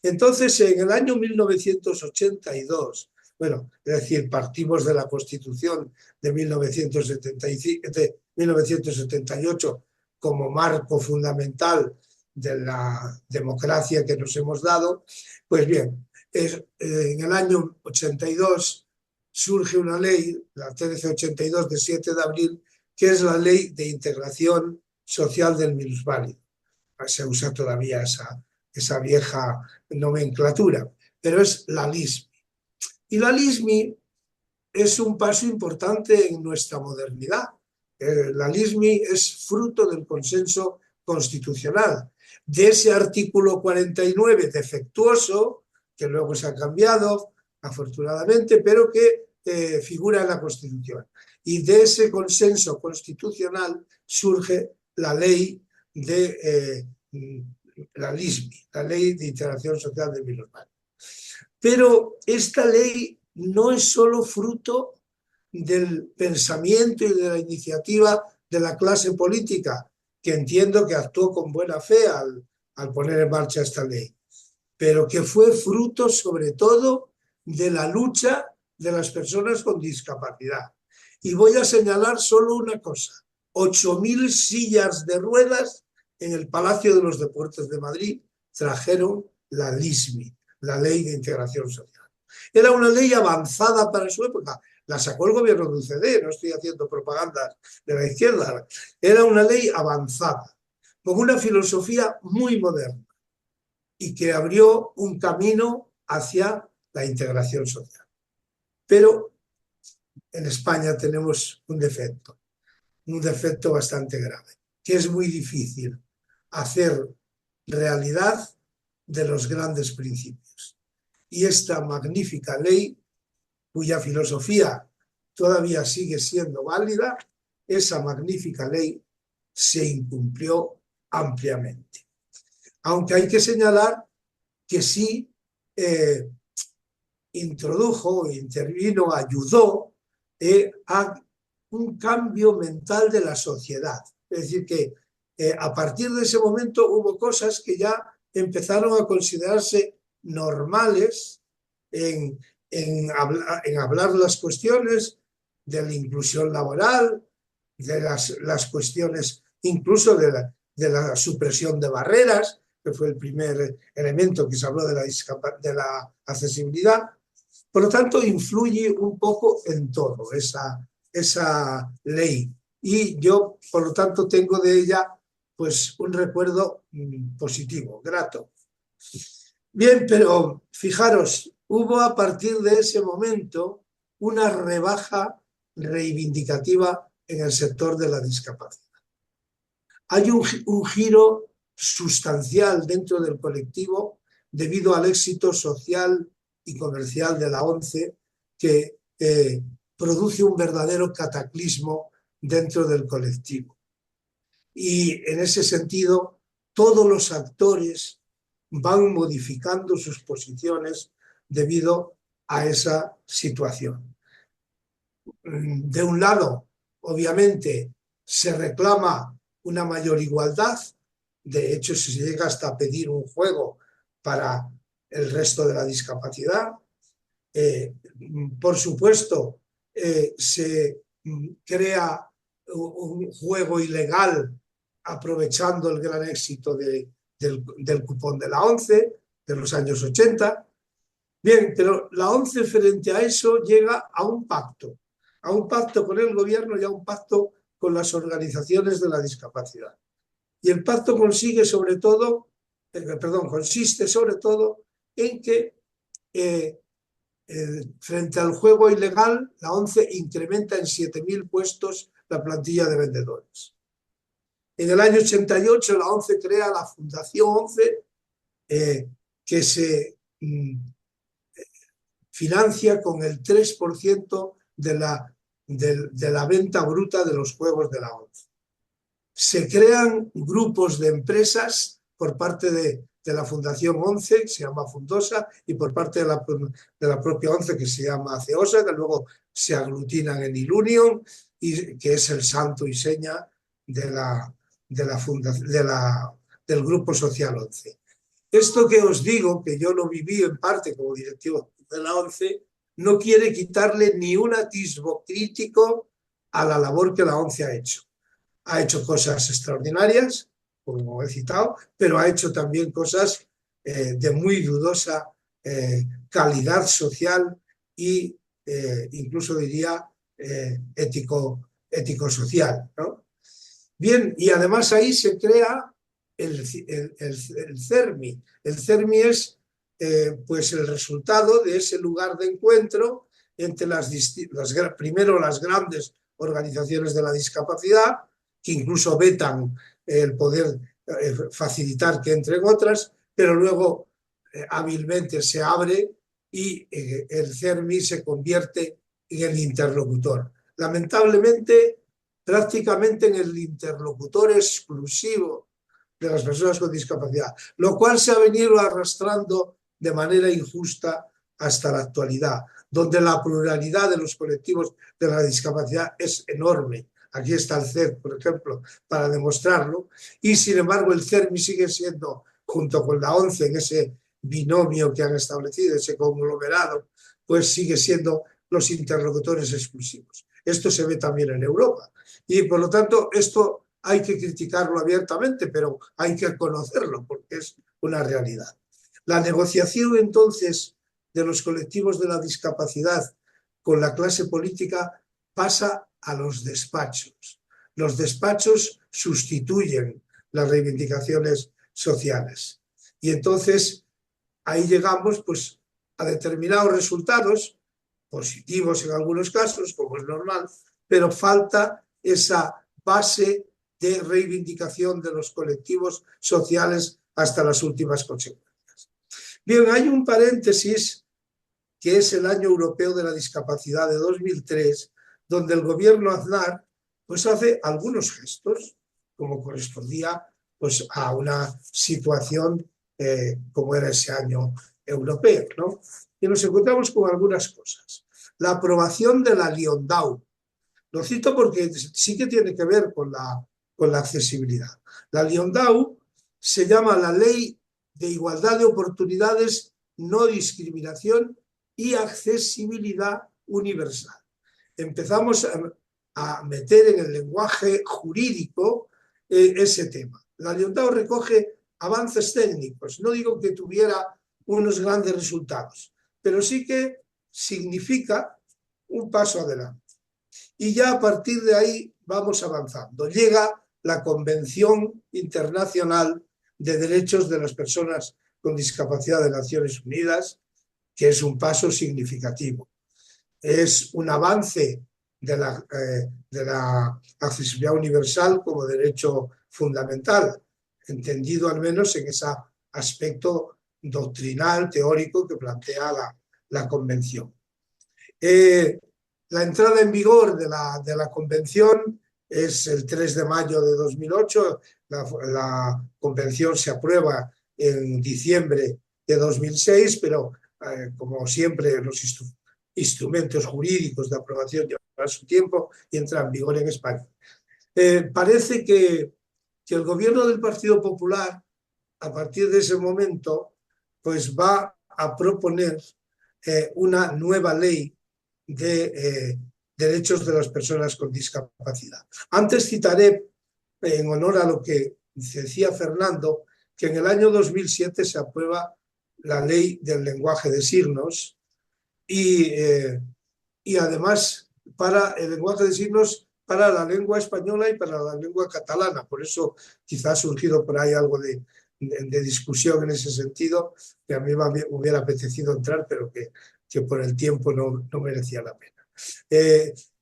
Entonces, en el año 1982, bueno, es decir, partimos de la Constitución de 1978 como marco fundamental de la democracia que nos hemos dado, pues bien, en el año 82 surge una ley, la 1382 de 7 de abril, que es la Ley de Integración Social del Minusválido. Se usa todavía esa vieja nomenclatura, pero es la LISMI. Y la LISMI es un paso importante en nuestra modernidad. La LISMI es fruto del consenso constitucional, de ese artículo 49 defectuoso, que luego se ha cambiado, afortunadamente, pero que figura en la Constitución. Y de ese consenso constitucional surge la ley de la LISMI, la Ley de Integración Social de Minusválidos. Pero esta ley no es solo fruto del pensamiento y de la iniciativa de la clase política, que entiendo que actuó con buena fe al poner en marcha esta ley, pero que fue fruto sobre todo de la lucha de las personas con discapacidad. Y voy a señalar solo una cosa: 8.000 sillas de ruedas en el Palacio de los Deportes de Madrid trajeron la LISMI, la Ley de Integración Social. Era una ley avanzada para su época. La sacó el gobierno de UCD, no estoy haciendo propaganda de la izquierda. Era una ley avanzada, con una filosofía muy moderna y que abrió un camino hacia la integración social. Pero en España tenemos un defecto bastante grave, que es muy difícil hacer realidad de los grandes principios. Y esta magnífica ley, cuya filosofía todavía sigue siendo válida, esa magnífica ley se incumplió ampliamente. Aunque hay que señalar que sí introdujo, intervino, ayudó a un cambio mental de la sociedad. Es decir, que a partir de ese momento hubo cosas que ya empezaron a considerarse normales en hablar las cuestiones de la inclusión laboral, de las cuestiones incluso de la supresión de barreras, que fue el primer elemento que se habló de la accesibilidad. Por lo tanto, influye un poco en todo esa ley. Y yo, por lo tanto, tengo de ella pues un recuerdo positivo, grato. Bien, pero fijaros, hubo a partir de ese momento una rebaja reivindicativa en el sector de la discapacidad. Hay un giro sustancial dentro del colectivo debido al éxito social y comercial de la ONCE, que produce un verdadero cataclismo dentro del colectivo. Y en ese sentido, todos los actores van modificando sus posiciones debido a esa situación. De un lado, obviamente, se reclama una mayor igualdad. De hecho, se llega hasta pedir un juego para el resto de la discapacidad. Por supuesto, se crea un juego ilegal aprovechando el gran éxito del cupón de la ONCE de los años 80. Bien, pero la ONCE frente a eso llega a un pacto con el gobierno y a un pacto con las organizaciones de la discapacidad. Y el pacto consiste sobre todo en que frente al juego ilegal, la ONCE incrementa en 7.000 puestos la plantilla de vendedores. En el año 88 la ONCE crea la Fundación ONCE, que se financia con el 3% de la venta bruta de los juegos de la ONCE. Se crean grupos de empresas por parte de la Fundación ONCE, que se llama Fundosa, y por parte de la propia ONCE, que se llama CEOSA, que luego se aglutinan en Ilunion, y que es el santo y seña del Grupo Social ONCE. Esto que os digo, que yo lo viví en parte como directivo de la ONCE, no quiere quitarle ni un atisbo crítico a la labor que la ONCE ha hecho. Ha hecho cosas extraordinarias, como he citado, pero ha hecho también cosas de muy dudosa calidad social y incluso diría ético-social, ¿no? Bien, y además ahí se crea el CERMI. El CERMI es pues el resultado de ese lugar de encuentro entre primero las grandes organizaciones de la discapacidad, que incluso vetan el poder facilitar que entren otras, pero luego hábilmente se abre y el CERMI se convierte en el interlocutor. Lamentablemente, prácticamente en el interlocutor exclusivo de las personas con discapacidad, lo cual se ha venido arrastrando de manera injusta hasta la actualidad, donde la pluralidad de los colectivos de la discapacidad es enorme. Aquí está el CED, por ejemplo, para demostrarlo, y sin embargo el CERMI sigue siendo, junto con la ONCE, en ese binomio que han establecido, ese conglomerado, pues sigue siendo los interlocutores exclusivos. Esto se ve también en Europa, y por lo tanto esto hay que criticarlo abiertamente, pero hay que conocerlo, porque es una realidad. La negociación entonces de los colectivos de la discapacidad con la clase política pasa a los despachos. Los despachos sustituyen las reivindicaciones sociales. Y entonces ahí llegamos pues, a determinados resultados, positivos en algunos casos, como es normal, pero falta esa base de reivindicación de los colectivos sociales hasta las últimas consecuencias. Bien, hay un paréntesis que es el Año Europeo de la Discapacidad de 2003, donde el gobierno Aznar pues, hace algunos gestos, como correspondía pues, a una situación como era ese año europeo, ¿no? Y nos encontramos con algunas cosas. La aprobación de la Liondau. Lo cito porque sí que tiene que ver con la accesibilidad. La Liondau se llama la Ley de Igualdad de Oportunidades, No Discriminación y Accesibilidad Universal. Empezamos a meter en el lenguaje jurídico ese tema. La Liondau recoge avances técnicos. No digo que tuviera unos grandes resultados, pero sí que significa un paso adelante. Y ya a partir de ahí vamos avanzando. Llega la Convención Internacional de Derechos de las Personas con Discapacidad de Naciones Unidas, que es un paso significativo. Es un avance de la accesibilidad universal como derecho fundamental, entendido al menos en ese aspecto doctrinal, teórico que plantea la Convención. La entrada en vigor de la Convención es el 3 de mayo de 2008. La Convención se aprueba en diciembre de 2006, pero como siempre los instrumentos jurídicos de aprobación llevan su tiempo y entra en vigor en España. Parece que el gobierno del Partido Popular, a partir de ese momento, pues va a proponer una nueva ley de derechos de las personas con discapacidad. Antes citaré, en honor a lo que decía Fernando, que en el año 2007 se aprueba la ley del lenguaje de signos y además para el lenguaje de signos para la lengua española y para la lengua catalana. Por eso quizá ha surgido por ahí algo de discusión en ese sentido, que a mí me hubiera apetecido entrar, pero que por el tiempo no merecía la pena.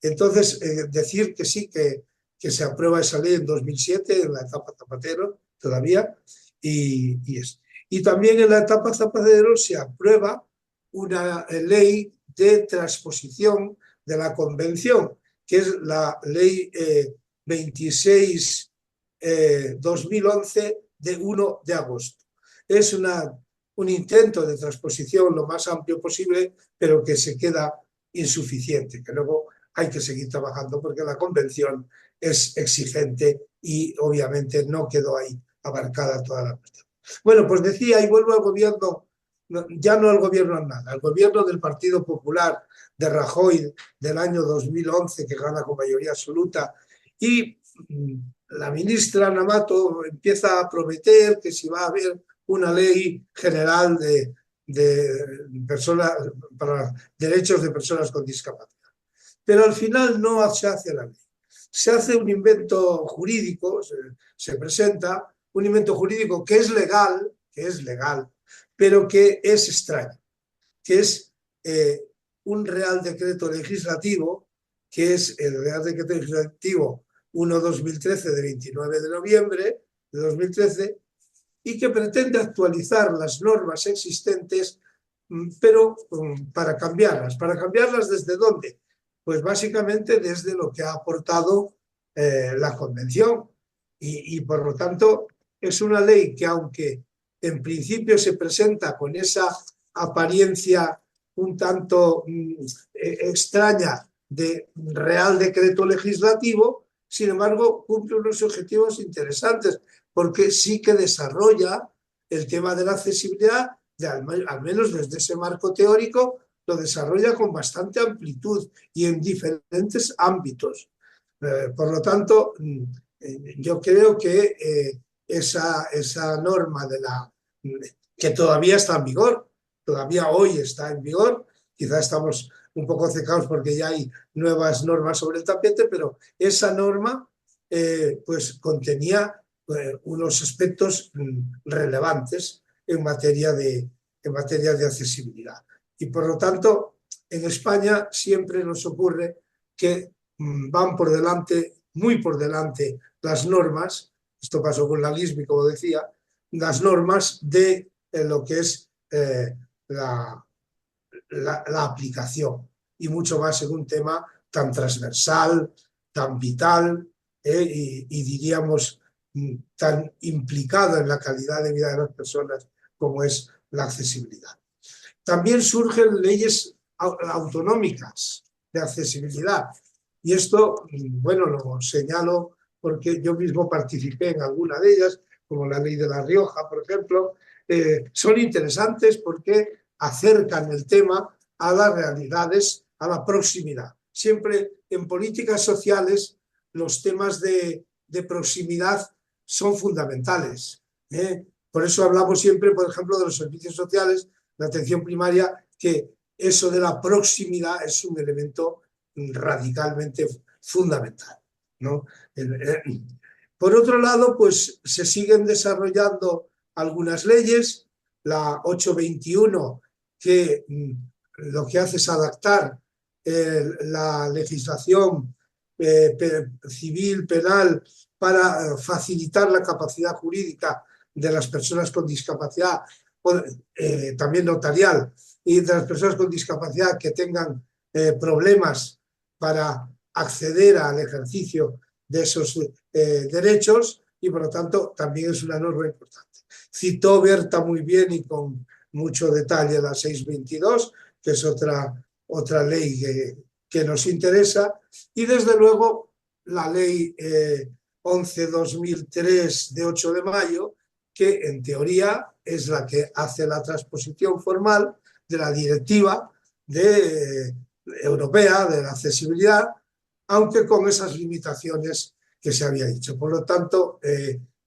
Entonces, decir que sí, que se aprueba esa ley en 2007, en la etapa Zapatero todavía, y también en la etapa Zapatero se aprueba una ley de transposición de la Convención, que es la ley 26-2011 de 1 de agosto. Es un intento de transposición lo más amplio posible, pero que se queda insuficiente, que luego hay que seguir trabajando porque la Convención es exigente y obviamente no quedó ahí abarcada toda la cuestión. Bueno, pues decía, y vuelvo al gobierno, ya no al gobierno Aznar, al gobierno del Partido Popular de Rajoy del año 2011, que gana con mayoría absoluta, y la ministra Ana Mato empieza a prometer que si va a haber una ley general de personas para derechos de personas con discapacidad. Pero al final no se hace la ley. Se hace un invento jurídico, se presenta un invento jurídico que es legal, pero que es extraño, que es un Real Decreto Legislativo, que es el Real Decreto Legislativo 1/2013 de 29 de noviembre de 2013, y que pretende actualizar las normas existentes, pero para cambiarlas. ¿Para cambiarlas desde dónde? Pues básicamente desde lo que ha aportado la Convención. Y por lo tanto es una ley que, aunque en principio se presenta con esa apariencia un tanto extraña de Real Decreto Legislativo, sin embargo cumple unos objetivos interesantes, porque sí que desarrolla el tema de la accesibilidad, al menos desde ese marco teórico, lo desarrolla con bastante amplitud y en diferentes ámbitos. Por lo tanto, yo creo que esa norma que todavía está en vigor, todavía hoy está en vigor, quizá estamos un poco cegados porque ya hay nuevas normas sobre el tapete, pero esa norma pues contenía unos aspectos relevantes en materia de accesibilidad. Y por lo tanto, en España siempre nos ocurre que van por delante, muy por delante, las normas, esto pasó con la LISBI, como decía, las normas de lo que es la aplicación, y mucho más en un tema tan transversal, tan vital y diríamos tan implicado en la calidad de vida de las personas como es la accesibilidad. También surgen leyes autonómicas de accesibilidad, y esto, bueno, lo señalo porque yo mismo participé en alguna de ellas, como la ley de La Rioja, por ejemplo. Son interesantes porque acercan el tema a las realidades, a la proximidad. Siempre en políticas sociales los temas de proximidad son fundamentales. Por eso hablamos siempre, por ejemplo, de los servicios sociales, la atención primaria, que eso de la proximidad es un elemento radicalmente fundamental, ¿no? Por otro lado, pues se siguen desarrollando algunas leyes, la 821, que lo que hace es adaptar la legislación civil, penal, para facilitar la capacidad jurídica de las personas con discapacidad, también notarial, y de las personas con discapacidad que tengan problemas para acceder al ejercicio de esos derechos, y por lo tanto también es una norma importante. Citó Berta muy bien y con mucho detalle la 622, que es otra ley que nos interesa, y desde luego la ley 11/2003 de 8 de mayo, que en teoría es la que hace la transposición formal de la directiva europea de la accesibilidad, aunque con esas limitaciones que se había dicho. Por lo tanto,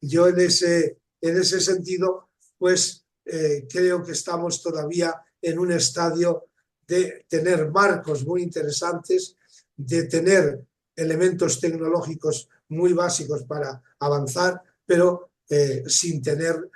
yo en ese sentido, pues creo que estamos todavía en un estadio de tener marcos muy interesantes, de tener elementos tecnológicos muy básicos para avanzar, pero sin tener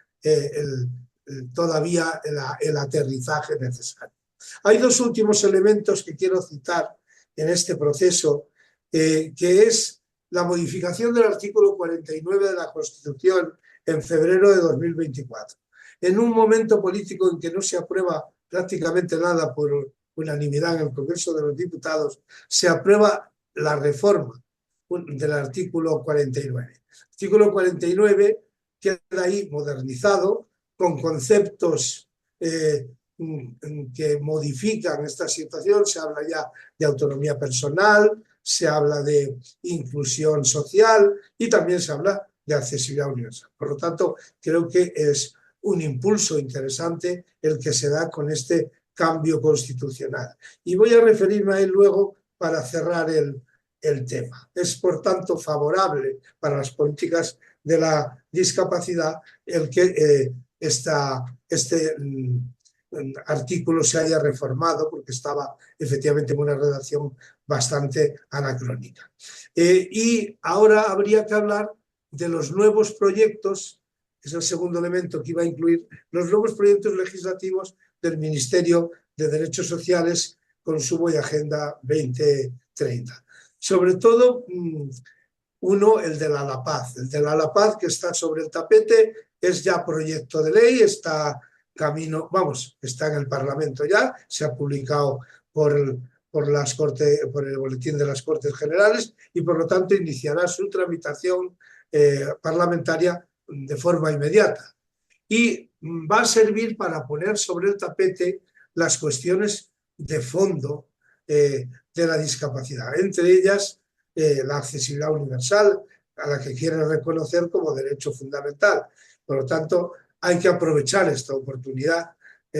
todavía el aterrizaje necesario. Hay dos últimos elementos que quiero citar en este proceso, que es la modificación del artículo 49 de la Constitución en febrero de 2024. En un momento político en que no se aprueba prácticamente nada por unanimidad en el Congreso de los Diputados, se aprueba la reforma del artículo 49. El artículo 49 queda ahí modernizado con conceptos que modifican esta situación. Se habla ya de autonomía personal, se habla de inclusión social y también se habla de accesibilidad universal. Por lo tanto, creo que es un impulso interesante el que se da con este cambio constitucional. Y voy a referirme a él luego para cerrar el tema. Es, por tanto, favorable para las políticas de la discapacidad el que este artículo se haya reformado, porque estaba efectivamente en una redacción bastante anacrónica. Y ahora habría que hablar de los nuevos proyectos, que es el segundo elemento que iba a incluir, los nuevos proyectos legislativos del Ministerio de Derechos Sociales, Consumo y Agenda 2030. Sobre todo, uno, el de la LAPAZ. El de la LAPAZ, que está sobre el tapete, es ya proyecto de ley, está camino, está en el Parlamento ya, se ha publicado por el Boletín de las Cortes Generales y por lo tanto iniciará su tramitación parlamentaria de forma inmediata. Y va a servir para poner sobre el tapete las cuestiones de fondo de la discapacidad, entre ellas la accesibilidad universal, a la que quiere reconocer como derecho fundamental. Por lo tanto, hay que aprovechar esta oportunidad.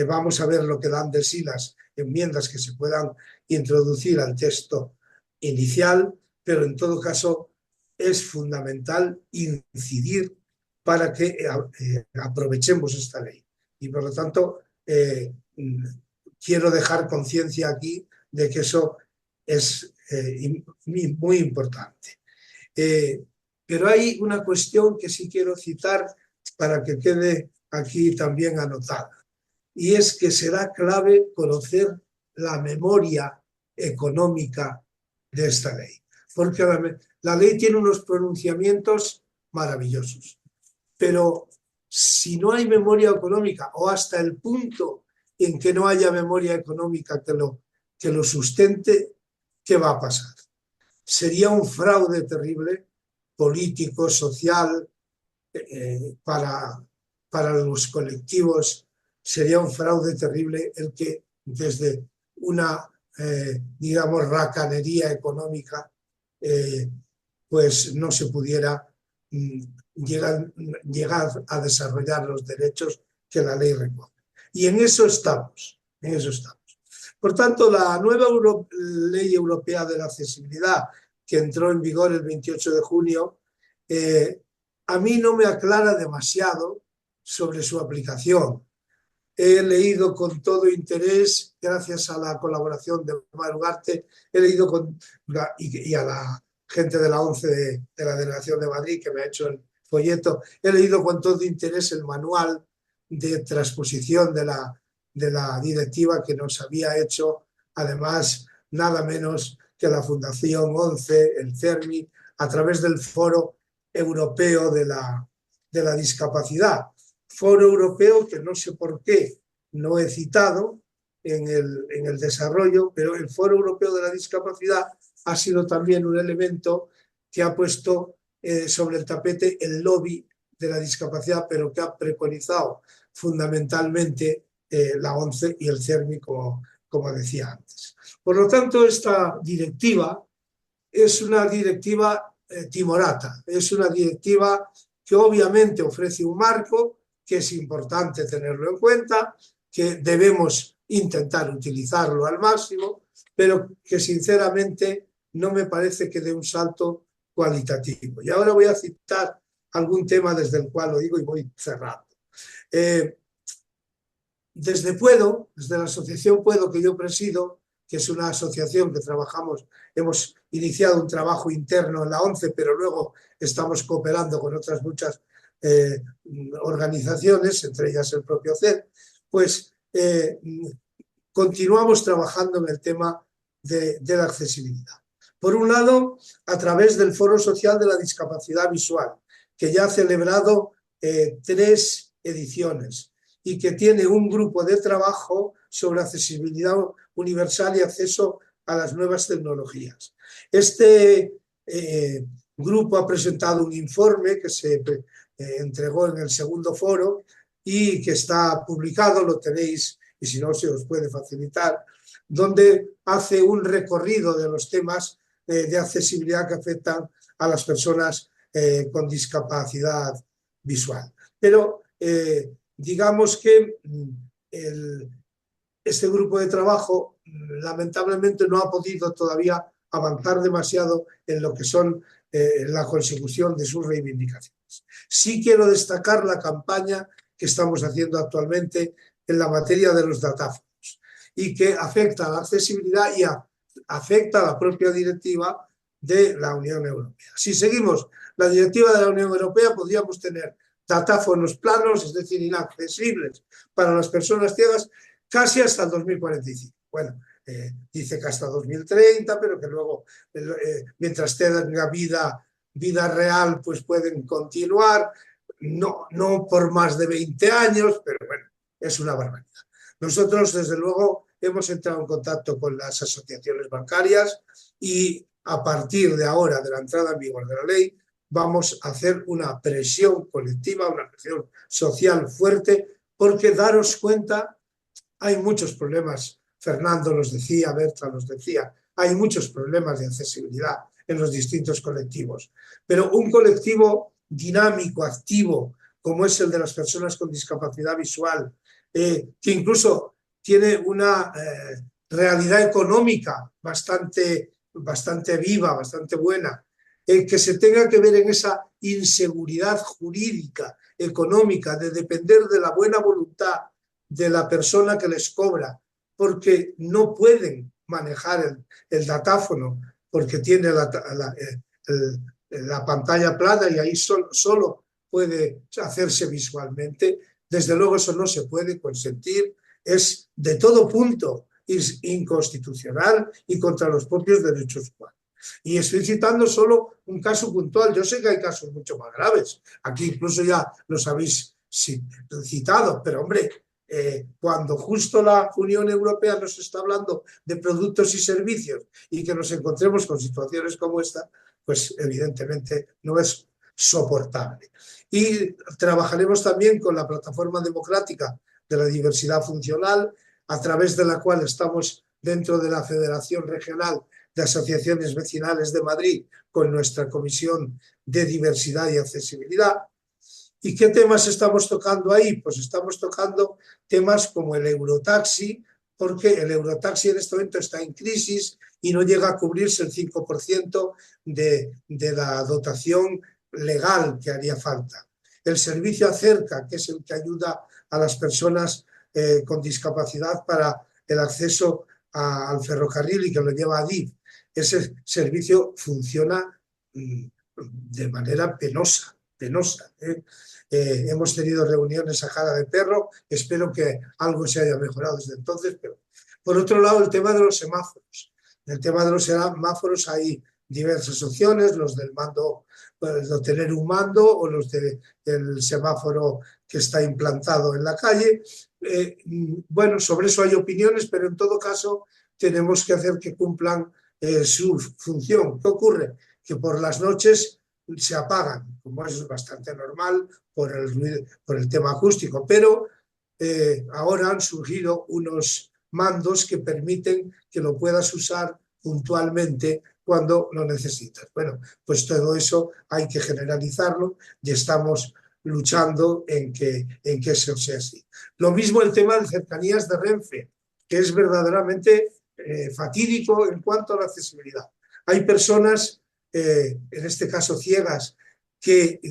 Vamos a ver lo que dan de sí las enmiendas que se puedan introducir al texto inicial, pero en todo caso es fundamental incidir para que aprovechemos esta ley. Y por lo tanto, quiero dejar conciencia aquí de que eso es muy importante. Pero hay una cuestión que sí quiero citar para que quede aquí también anotada, y es que será clave conocer la memoria económica de esta ley, porque la ley tiene unos pronunciamientos maravillosos, pero si no hay memoria económica, o hasta el punto en que no haya memoria económica que lo sustente, ¿qué va a pasar? Sería un fraude terrible, político, social, para los colectivos. Sería un fraude terrible el que desde una, digamos, racanería económica, pues no se pudiera llegar a desarrollar los derechos que la ley recoge. Y en eso estamos, en eso estamos. Por tanto, la nueva Ley Europea de la Accesibilidad, que entró en vigor el 28 de junio, a mí no me aclara demasiado sobre su aplicación. He leído con todo interés, gracias a la colaboración de Omar Ugarte, he leído y a la gente de la ONCE de la Delegación de Madrid, que me ha hecho el folleto, he leído con todo interés el manual de transposición de la directiva que nos había hecho, además, nada menos que la Fundación ONCE, el CERMI, a través del Foro Europeo de la Discapacidad. Foro Europeo que no sé por qué no he citado en el desarrollo, pero el Foro Europeo de la Discapacidad ha sido también un elemento que ha puesto sobre el tapete el lobby de la discapacidad, pero que ha preconizado fundamentalmente la ONCE y el CERMI, como decía antes. Por lo tanto, esta directiva es una directiva timorata, es una directiva que obviamente ofrece un marco, que es importante tenerlo en cuenta, que debemos intentar utilizarlo al máximo, pero que sinceramente no me parece que dé un salto cualitativo. Y ahora voy a citar algún tema desde el cual lo digo y voy cerrando. Desde la asociación Puedo, que yo presido, que es una asociación que hemos iniciado un trabajo interno en la ONCE, pero luego estamos cooperando con otras muchas organizaciones, entre ellas el propio CED, pues continuamos trabajando en el tema de la accesibilidad. Por un lado, a través del Foro Social de la Discapacidad Visual, que ya ha celebrado 3 ediciones y que tiene un grupo de trabajo sobre accesibilidad universal y acceso a las nuevas tecnologías. Este grupo ha presentado un informe que se entregó en el segundo foro y que está publicado, lo tenéis, y si no se os puede facilitar, donde hace un recorrido de los temas de accesibilidad que afectan a las personas con discapacidad visual. Pero digamos que este grupo de trabajo lamentablemente no ha podido todavía avanzar demasiado en lo que son la consecución de sus reivindicaciones. Sí quiero destacar la campaña que estamos haciendo actualmente en la materia de los datáfonos y que afecta a la accesibilidad y afecta a la propia directiva de la Unión Europea. Si seguimos la directiva de la Unión Europea, podríamos tener datáfonos planos, es decir, inaccesibles para las personas ciegas, casi hasta el 2045. Bueno, dice que hasta 2030, pero que luego, mientras tenga vida real, pues pueden continuar, no por más de 20 años, pero bueno, es una barbaridad. Nosotros, desde luego, hemos entrado en contacto con las asociaciones bancarias y a partir de ahora, de la entrada en vigor de la ley, vamos a hacer una presión colectiva, una presión social fuerte, porque daros cuenta, hay muchos problemas. Fernando los decía, Berta los decía, hay muchos problemas de accesibilidad en los distintos colectivos, pero un colectivo dinámico, activo, como es el de las personas con discapacidad visual, que incluso tiene una realidad económica bastante viva, bastante buena, que se tenga que ver en esa inseguridad jurídica, económica, de depender de la buena voluntad de la persona que les cobra, porque no pueden manejar el datáfono, porque tiene la pantalla plana y ahí solo puede hacerse visualmente. Desde luego eso no se puede consentir, es de todo punto inconstitucional y contra los propios derechos humanos. Y estoy citando solo un caso puntual. Yo sé que hay casos mucho más graves. Aquí incluso ya los habéis citado, pero hombre, cuando justo la Unión Europea nos está hablando de productos y servicios y que nos encontremos con situaciones como esta, pues evidentemente no es soportable. Y trabajaremos también con la Plataforma Democrática de la Diversidad Funcional, a través de la cual estamos dentro de la Federación Regional de Asociaciones Vecinales de Madrid, con nuestra Comisión de Diversidad y Accesibilidad. ¿Y qué temas estamos tocando ahí? Pues estamos tocando temas como el Eurotaxi, porque el Eurotaxi en este momento está en crisis y no llega a cubrirse el 5% de la dotación legal que haría falta. El servicio Acerca, que es el que ayuda a las personas con discapacidad para el acceso al ferrocarril y que lo lleva a Adif. Ese servicio funciona de manera penosa. Hemos tenido reuniones a cara de perro, espero que algo se haya mejorado desde entonces, pero por otro lado el tema de los semáforos. En el tema de los semáforos hay diversas opciones, los del mando, de tener un mando o los del semáforo que está implantado en la calle. Bueno, sobre eso hay opiniones, pero en todo caso tenemos que hacer que cumplan su función. ¿Qué ocurre? Que por las noches se apagan, como es bastante normal por el tema acústico, pero ahora han surgido unos mandos que permiten que lo puedas usar puntualmente cuando lo necesitas. Bueno, pues todo eso hay que generalizarlo y estamos luchando en que eso sea así. Lo mismo el tema de cercanías de Renfe, que es verdaderamente fatídico en cuanto a la accesibilidad. Hay personas, en este caso ciegas, que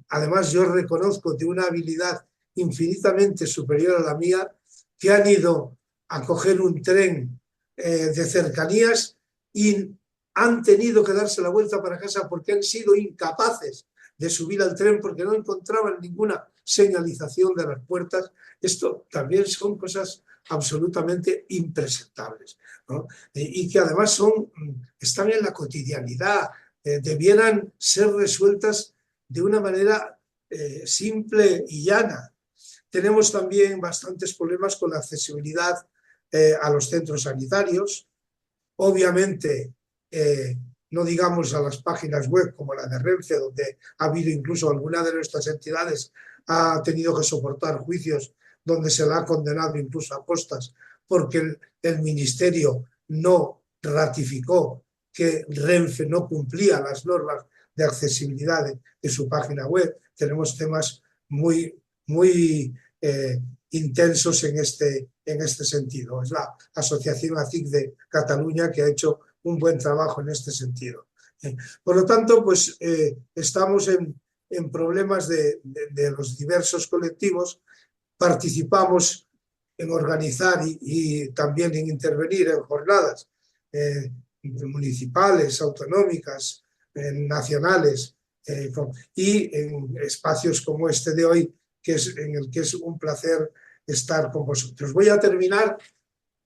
además yo reconozco de una habilidad infinitamente superior a la mía, que han ido a coger un tren de cercanías y han tenido que darse la vuelta para casa porque han sido incapaces de subir al tren porque no encontraban ninguna señalización de las puertas. Esto también son cosas absolutamente impresentables, ¿no? Y que además están en la cotidianidad, debieran ser resueltas de una manera simple y llana. Tenemos también bastantes problemas con la accesibilidad a los centros sanitarios. Obviamente, no digamos a las páginas web como la de Renfe, donde ha habido incluso alguna de nuestras entidades ha tenido que soportar juicios donde se la ha condenado incluso a costas porque el Ministerio no ratificó que Renfe no cumplía las normas de accesibilidad de su página web. Tenemos temas muy intensos en este sentido. Es la Asociación ACIC de Cataluña que ha hecho un buen trabajo en este sentido. Por lo tanto, pues estamos en problemas de los diversos colectivos, participamos en organizar y también en intervenir en jornadas municipales, autonómicas, nacionales y en espacios como este de hoy, en el que es un placer estar con vosotros. Voy a terminar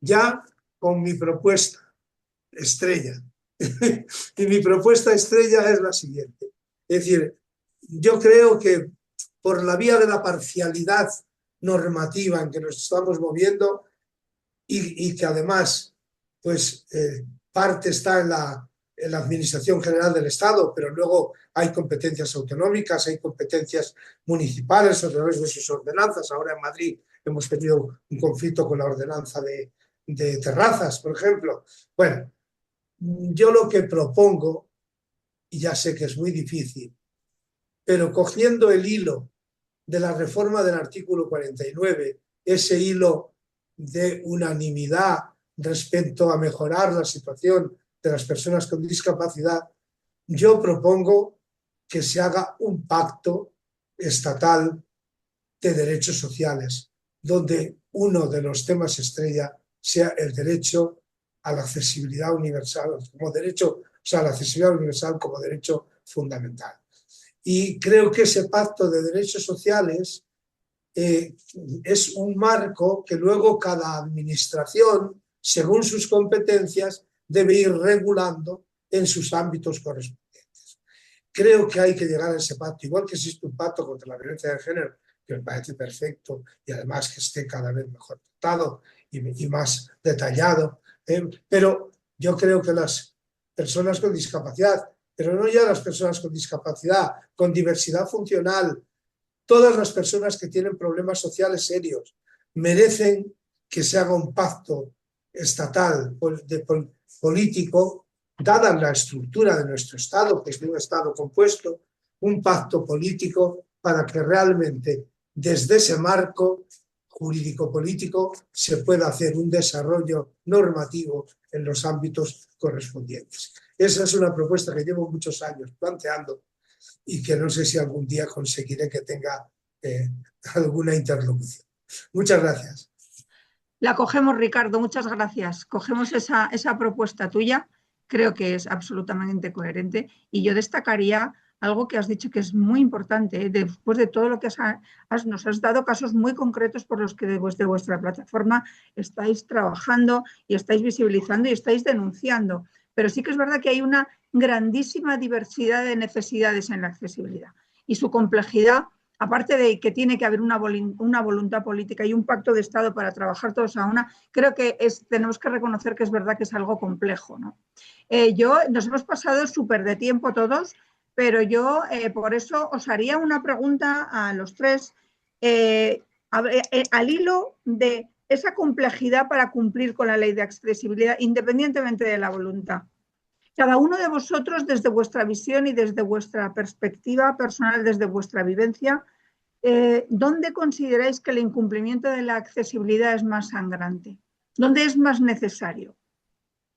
ya con mi propuesta estrella. Y mi propuesta estrella es la siguiente. Es decir, yo creo que por la vía de la parcialidad normativa en que nos estamos moviendo y que además pues parte está en la Administración General del Estado, pero luego hay competencias autonómicas, hay competencias municipales a través de sus ordenanzas. Ahora en Madrid hemos tenido un conflicto con la ordenanza de terrazas, por ejemplo. Bueno, yo lo que propongo, y ya sé que es muy difícil, pero cogiendo el hilo de la reforma del artículo 49, ese hilo de unanimidad respecto a mejorar la situación de las personas con discapacidad, yo propongo que se haga un pacto estatal de derechos sociales, donde uno de los temas estrella sea el derecho a la accesibilidad universal, como derecho, o sea, la accesibilidad universal como derecho fundamental. Y creo que ese pacto de derechos sociales es un marco que luego cada administración, según sus competencias, debe ir regulando en sus ámbitos correspondientes. Creo que hay que llegar a ese pacto, igual que existe un pacto contra la violencia de género, que me parece perfecto y además que esté cada vez mejor dotado y más detallado, pero yo creo que las personas con discapacidad, pero no ya las personas con discapacidad, con diversidad funcional, todas las personas que tienen problemas sociales serios, merecen que se haga un pacto estatal, político, dada la estructura de nuestro Estado, que es de un Estado compuesto, un pacto político para que realmente desde ese marco jurídico-político se pueda hacer un desarrollo normativo en los ámbitos correspondientes. Esa es una propuesta que llevo muchos años planteando y que no sé si algún día conseguiré que tenga alguna interlocución. Muchas gracias. La cogemos, Ricardo, muchas gracias. Cogemos esa propuesta tuya, creo que es absolutamente coherente y yo destacaría algo que has dicho que es muy importante. Después de todo lo que nos has dado casos muy concretos por los que desde vuestra plataforma estáis trabajando y estáis visibilizando y estáis denunciando. Pero sí que es verdad que hay una grandísima diversidad de necesidades en la accesibilidad y su complejidad, aparte de que tiene que haber una voluntad política y un pacto de Estado para trabajar todos a una, creo que tenemos que reconocer que es verdad que es algo complejo, ¿no? Nos hemos pasado súper de tiempo todos, pero yo por eso os haría una pregunta a los tres, al hilo de esa complejidad para cumplir con la ley de accesibilidad, independientemente de la voluntad. Cada uno de vosotros, desde vuestra visión y desde vuestra perspectiva personal, desde vuestra vivencia, ¿dónde consideráis que el incumplimiento de la accesibilidad es más sangrante? ¿Dónde es más necesario?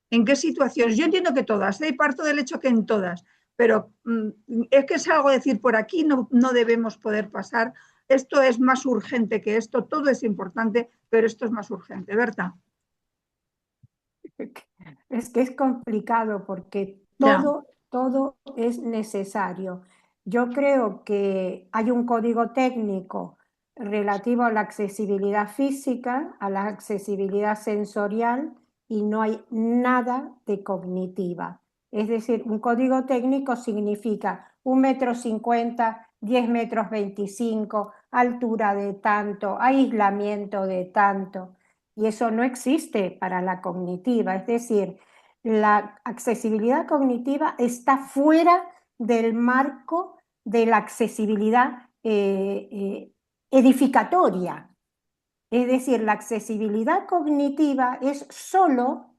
¿En qué situaciones? Yo entiendo que todas, parto del hecho que en todas, pero es que es algo decir, por aquí no debemos poder pasar, esto es más urgente que esto, todo es importante, pero esto es más urgente. Berta. Es que es complicado porque todo es necesario. Yo creo que hay un código técnico relativo a la accesibilidad física, a la accesibilidad sensorial y no hay nada de cognitiva. Es decir, un código técnico significa 1,50 m, 10,25 m, altura de tanto, aislamiento de tanto. Y eso no existe para la cognitiva, es decir, la accesibilidad cognitiva está fuera del marco de la accesibilidad edificatoria. Es decir, la accesibilidad cognitiva es solo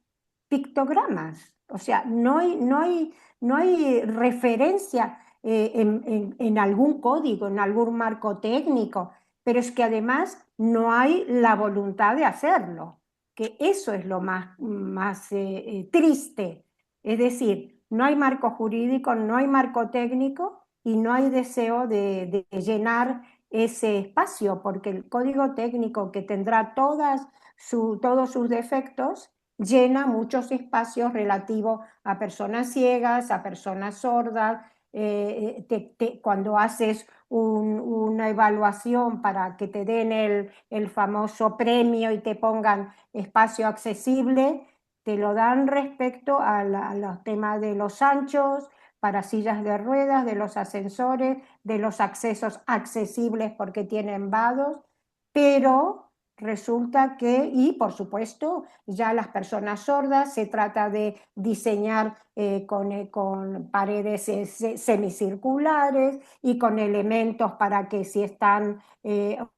pictogramas, o sea, no hay referencia en algún código, en algún marco técnico, pero es que además no hay la voluntad de hacerlo, que eso es lo más triste. Es decir, no hay marco jurídico, no hay marco técnico y no hay deseo de llenar ese espacio, porque el código técnico, que tendrá todos sus defectos, llena muchos espacios relativos a personas ciegas, a personas sordas. Cuando haces una evaluación para que te den el famoso premio y te pongan espacio accesible, te lo dan respecto a los temas de los anchos, para sillas de ruedas, de los ascensores, de los accesos accesibles porque tienen vados, pero resulta que, y por supuesto, ya las personas sordas se trata de diseñar con paredes semicirculares y con elementos para que si están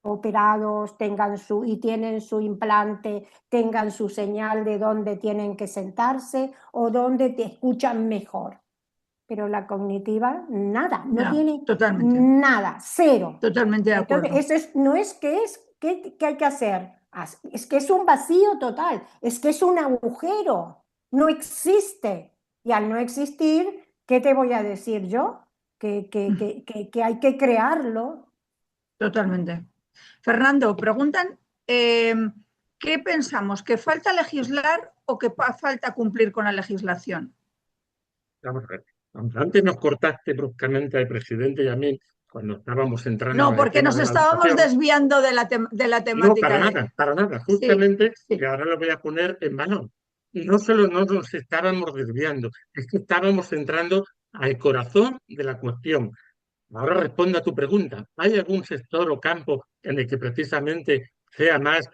operados y tienen su implante, tengan su señal de dónde tienen que sentarse o dónde te escuchan mejor. Pero la cognitiva, nada, no tiene totalmente. nada, cero. Totalmente de acuerdo. Entonces, no es que ¿qué hay que hacer? Es que es un vacío total, es que es un agujero, no existe. Y al no existir, ¿qué te voy a decir yo? que hay que crearlo. Totalmente. Fernando, preguntan, ¿qué pensamos? ¿Que falta legislar o que falta cumplir con la legislación? Vamos a ver. Antes nos cortaste bruscamente al presidente y a mí cuando estábamos entrando No, en el porque tema nos de la estábamos educación. desviando de la No, temática. para nada. Sí, Justamente, sí. y ahora lo voy a poner en valor. No solo no nos estábamos desviando, es que estábamos entrando al corazón de la cuestión. Ahora respondo a tu pregunta. ¿Hay algún sector o campo en el que precisamente sea más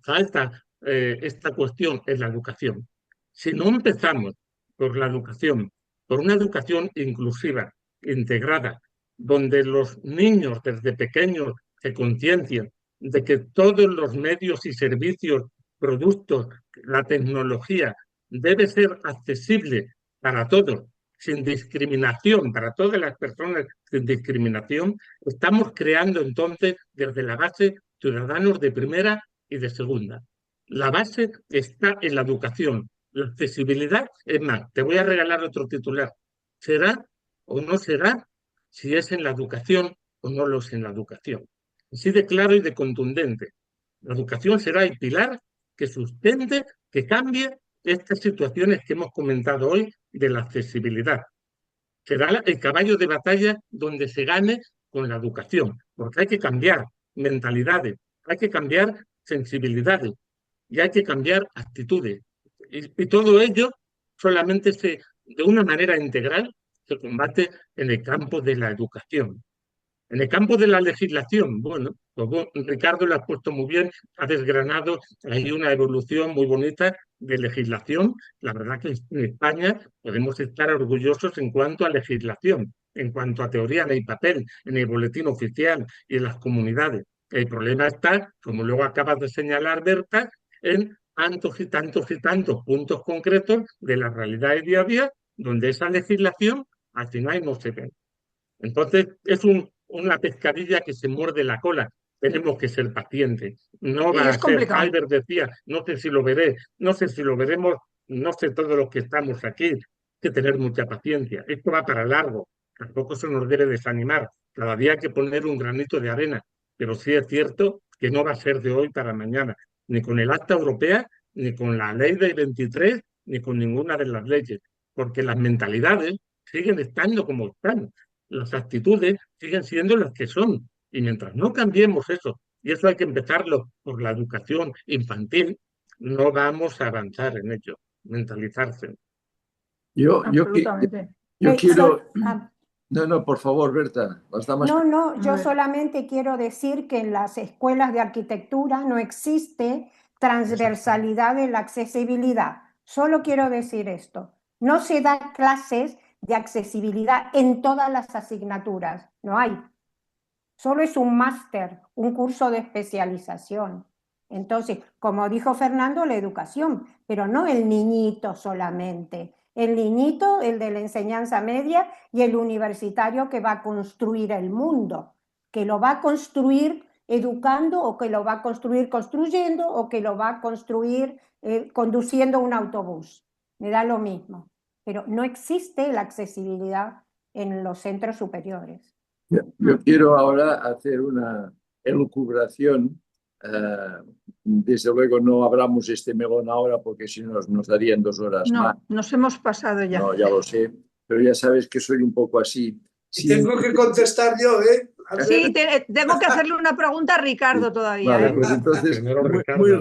falta esta cuestión? Es la educación. Si no empezamos por la educación, por una educación inclusiva, integrada, donde los niños desde pequeños se conciencien de que todos los medios y servicios, productos, la tecnología debe ser accesible para todos, sin discriminación, para todas las personas sin discriminación, estamos creando entonces desde la base ciudadanos de primera y de segunda. La base está en la educación. La accesibilidad, es más, te voy a regalar otro titular. ¿Será o no será si es en la educación o no lo es en la educación? Así de claro y de contundente. La educación será el pilar que sustente, que cambie estas situaciones que hemos comentado hoy de la accesibilidad. Será el caballo de batalla donde se gane con la educación, porque hay que cambiar mentalidades, hay que cambiar sensibilidades y hay que cambiar actitudes. Y todo ello solamente de una manera integral se combate en el campo de la educación. En el campo de la legislación, bueno, pues Ricardo lo ha puesto muy bien, ha desgranado, hay una evolución muy bonita de legislación. La verdad que en España podemos estar orgullosos en cuanto a legislación, en cuanto a teoría en el papel, en el boletín oficial y en las comunidades. El problema está, como luego acabas de señalar, Berta, en tantos y tantos y tantos puntos concretos de la realidad del día a día, donde esa legislación al final no se ve. Entonces, es una pescadilla que se muerde la cola. Tenemos que ser pacientes. No Y va es a ser, complicado. Albert decía, no sé si lo veré, no sé si lo veremos, no sé todos los que estamos aquí, hay que tener mucha paciencia. Esto va para largo, tampoco se nos debe desanimar. Cada día hay que poner un granito de arena, pero sí es cierto que no va a ser de hoy para mañana, ni con el Acta Europea, ni con la Ley del 23, ni con ninguna de las leyes, porque las mentalidades siguen estando como están, las actitudes siguen siendo las que son. Y mientras no cambiemos eso, y eso hay que empezarlo por la educación infantil, no vamos a avanzar en ello, mentalizarse. Yo Absolutamente. quiero... No, por favor, Berta. No, yo solamente quiero decir que en las escuelas de arquitectura no existe transversalidad en la accesibilidad. Solo quiero decir esto. No se da clases de accesibilidad en todas las asignaturas, no hay. Solo es un máster, un curso de especialización. Entonces, como dijo Fernando, la educación, pero no el niñito solamente. El niñito, el de la enseñanza media y el universitario que va a construir el mundo, que lo va a construir educando o que lo va a construir construyendo o que lo va a construir conduciendo un autobús. Me da lo mismo. Pero no existe la accesibilidad en los centros superiores. Yo quiero ahora hacer una elucubración. Desde luego no abramos este melón ahora porque si no nos darían 2 horas más. No, nos hemos pasado ya. No, ya lo sé, pero ya sabes que soy un poco así. Y tengo que contestar yo, ¿eh? Sí, tengo que hacerle una pregunta a Ricardo todavía. Vale, pues entonces, Ricardo, muy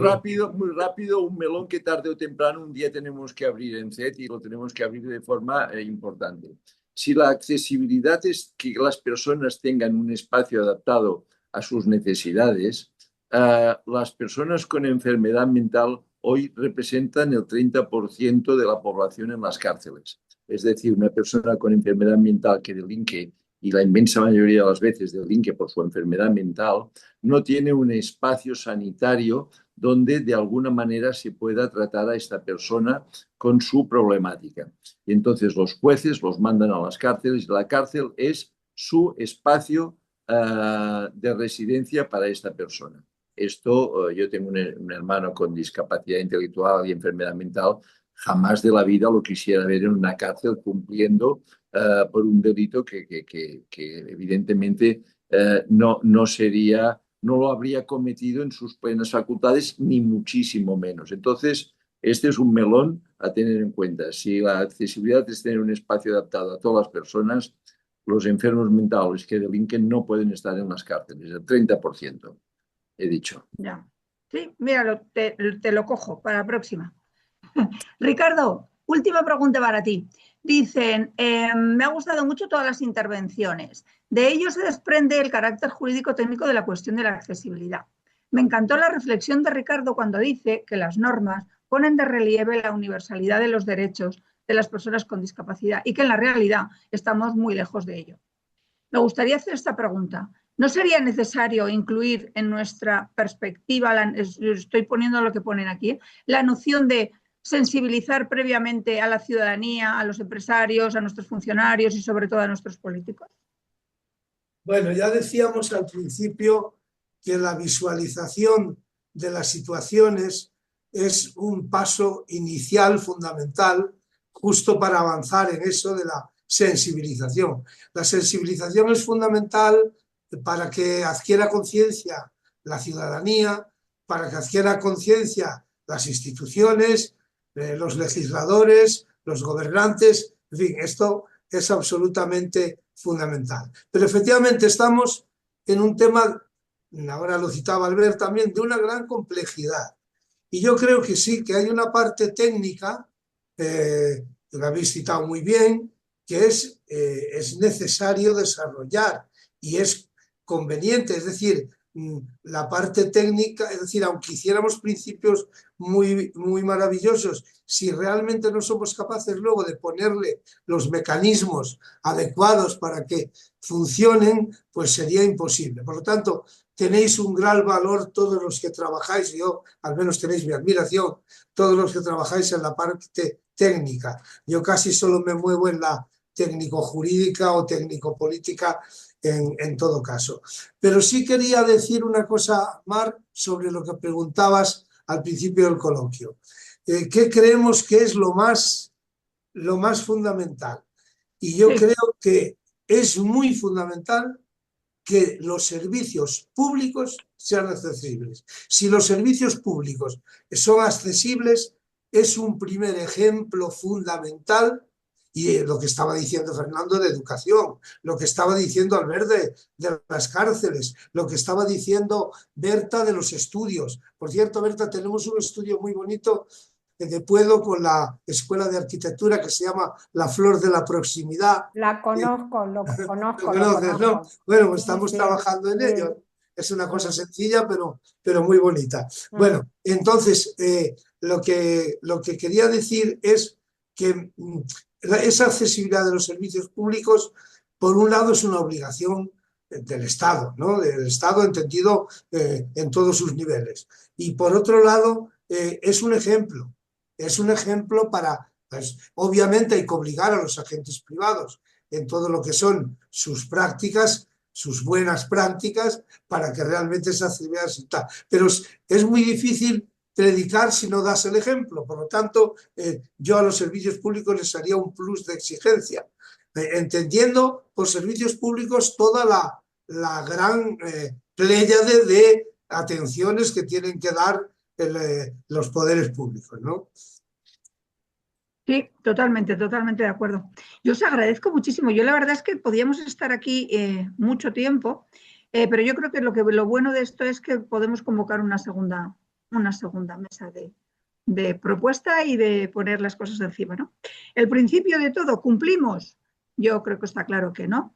rápido, un melón que tarde o temprano un día tenemos que abrir en CET y lo tenemos que abrir de forma importante. Si la accesibilidad es que las personas tengan un espacio adaptado a sus necesidades, las personas con enfermedad mental hoy representan el 30% de la población en las cárceles. Es decir, una persona con enfermedad mental que delinque, y la inmensa mayoría de las veces delinque por su enfermedad mental, no tiene un espacio sanitario donde de alguna manera se pueda tratar a esta persona con su problemática. Y entonces los jueces los mandan a las cárceles y la cárcel es su espacio de residencia para esta persona. Esto, yo tengo un hermano con discapacidad intelectual y enfermedad mental, jamás de la vida lo quisiera ver en una cárcel cumpliendo por un delito que evidentemente no sería, no lo habría cometido en sus plenas facultades, ni muchísimo menos. Entonces, este es un melón a tener en cuenta. Si la accesibilidad es tener un espacio adaptado a todas las personas, los enfermos mentales que delinquen no pueden estar en las cárceles, el 30%, he dicho. Ya. Sí, míralo, te lo cojo para la próxima. Ricardo, última pregunta para ti. Dicen, me ha gustado mucho todas las intervenciones. De ello se desprende el carácter jurídico técnico de la cuestión de la accesibilidad. Me encantó la reflexión de Ricardo cuando dice que las normas ponen de relieve la universalidad de los derechos de las personas con discapacidad y que en la realidad estamos muy lejos de ello. Me gustaría hacer esta pregunta. ¿No sería necesario incluir en nuestra perspectiva, estoy poniendo lo que ponen aquí, la noción de sensibilizar previamente a la ciudadanía, a los empresarios, a nuestros funcionarios y sobre todo a nuestros políticos? Bueno, ya decíamos al principio que la visualización de las situaciones es un paso inicial fundamental justo para avanzar en eso de la sensibilización. La sensibilización es fundamental para que adquiera conciencia la ciudadanía, para que adquiera conciencia las instituciones, los legisladores, los gobernantes, en fin, esto es absolutamente fundamental. Pero efectivamente estamos en un tema, ahora lo citaba Albert también, de una gran complejidad. Y yo creo que sí, que hay una parte técnica, que lo habéis citado muy bien, que es necesario desarrollar y es conveniente, es decir, la parte técnica, es decir, aunque hiciéramos principios muy maravillosos, si realmente no somos capaces luego de ponerle los mecanismos adecuados para que funcionen, pues sería imposible. Por lo tanto, tenéis un gran valor todos los que trabajáis, yo al menos tenéis mi admiración, todos los que trabajáis en la parte técnica. Yo casi solo me muevo en la técnico-jurídica o técnico-política en todo caso. Pero sí quería decir una cosa, Mar, sobre lo que preguntabas al principio del coloquio. ¿Qué creemos que es lo más fundamental? Y yo creo que es muy fundamental que los servicios públicos sean accesibles. Si los servicios públicos son accesibles, es un primer ejemplo fundamental. Y lo que estaba diciendo Fernando de educación, lo que estaba diciendo Albert de las cárceles, lo que estaba diciendo Berta de los estudios. Por cierto, Berta, tenemos un estudio muy bonito de Puedo con la Escuela de Arquitectura que se llama La Flor de la Proximidad. La conozco, lo conozco. ¿Lo conoces, no? Bueno, pues estamos trabajando en ello. Es una cosa sencilla, pero muy bonita. Bueno, entonces, lo que quería decir es que esa accesibilidad de los servicios públicos, por un lado, es una obligación del Estado, ¿no? Del Estado entendido en todos sus niveles. Y por otro lado, es un ejemplo para, pues, obviamente hay que obligar a los agentes privados en todo lo que son sus prácticas, sus buenas prácticas, para que realmente esa accesibilidad exista. Pero es muy difícil predicar si no das el ejemplo. Por lo tanto, yo a los servicios públicos les haría un plus de exigencia, entendiendo por servicios públicos toda la gran pléyade de atenciones que tienen que dar los poderes públicos, ¿no? Sí, totalmente de acuerdo. Yo os agradezco muchísimo. Yo la verdad es que podíamos estar aquí mucho tiempo, pero yo creo que lo bueno de esto es que podemos convocar una segunda mesa de propuesta y de poner las cosas encima, ¿no? El principio de todo, ¿cumplimos? Yo creo que está claro que no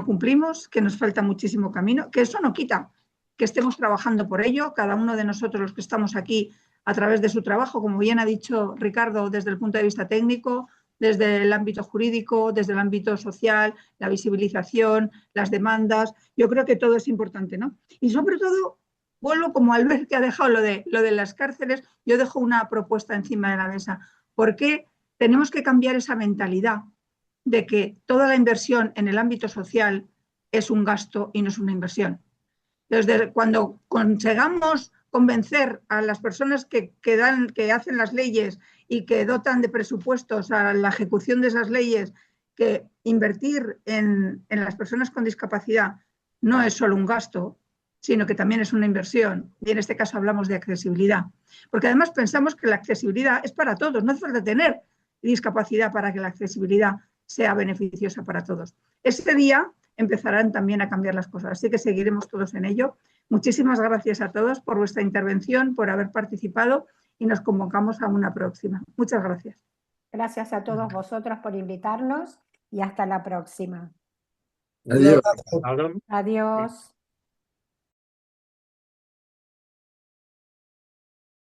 cumplimos, que nos falta muchísimo camino, que eso no quita que estemos trabajando por ello, cada uno de nosotros los que estamos aquí a través de su trabajo, como bien ha dicho Ricardo, desde el punto de vista técnico, desde el ámbito jurídico, desde el ámbito social, la visibilización, las demandas. Yo creo que todo es importante, ¿no? Y sobre todo, vuelvo como Albert, que ha dejado lo de las cárceles, yo dejo una propuesta encima de la mesa. ¿Por qué tenemos que cambiar esa mentalidad de que toda la inversión en el ámbito social es un gasto y no es una inversión? Desde cuando consigamos convencer a las personas que hacen las leyes y que dotan de presupuestos a la ejecución de esas leyes, que invertir en las personas con discapacidad no es solo un gasto, sino que también es una inversión. Y en este caso hablamos de accesibilidad. Porque además pensamos que la accesibilidad es para todos, no hace falta tener discapacidad para que la accesibilidad sea beneficiosa para todos. Ese día empezarán también a cambiar las cosas, así que seguiremos todos en ello. Muchísimas gracias a todos por vuestra intervención, por haber participado y nos convocamos a una próxima. Muchas gracias. Gracias a todos vosotros por invitarnos y hasta la próxima. Adiós. Un abrazo. Adiós.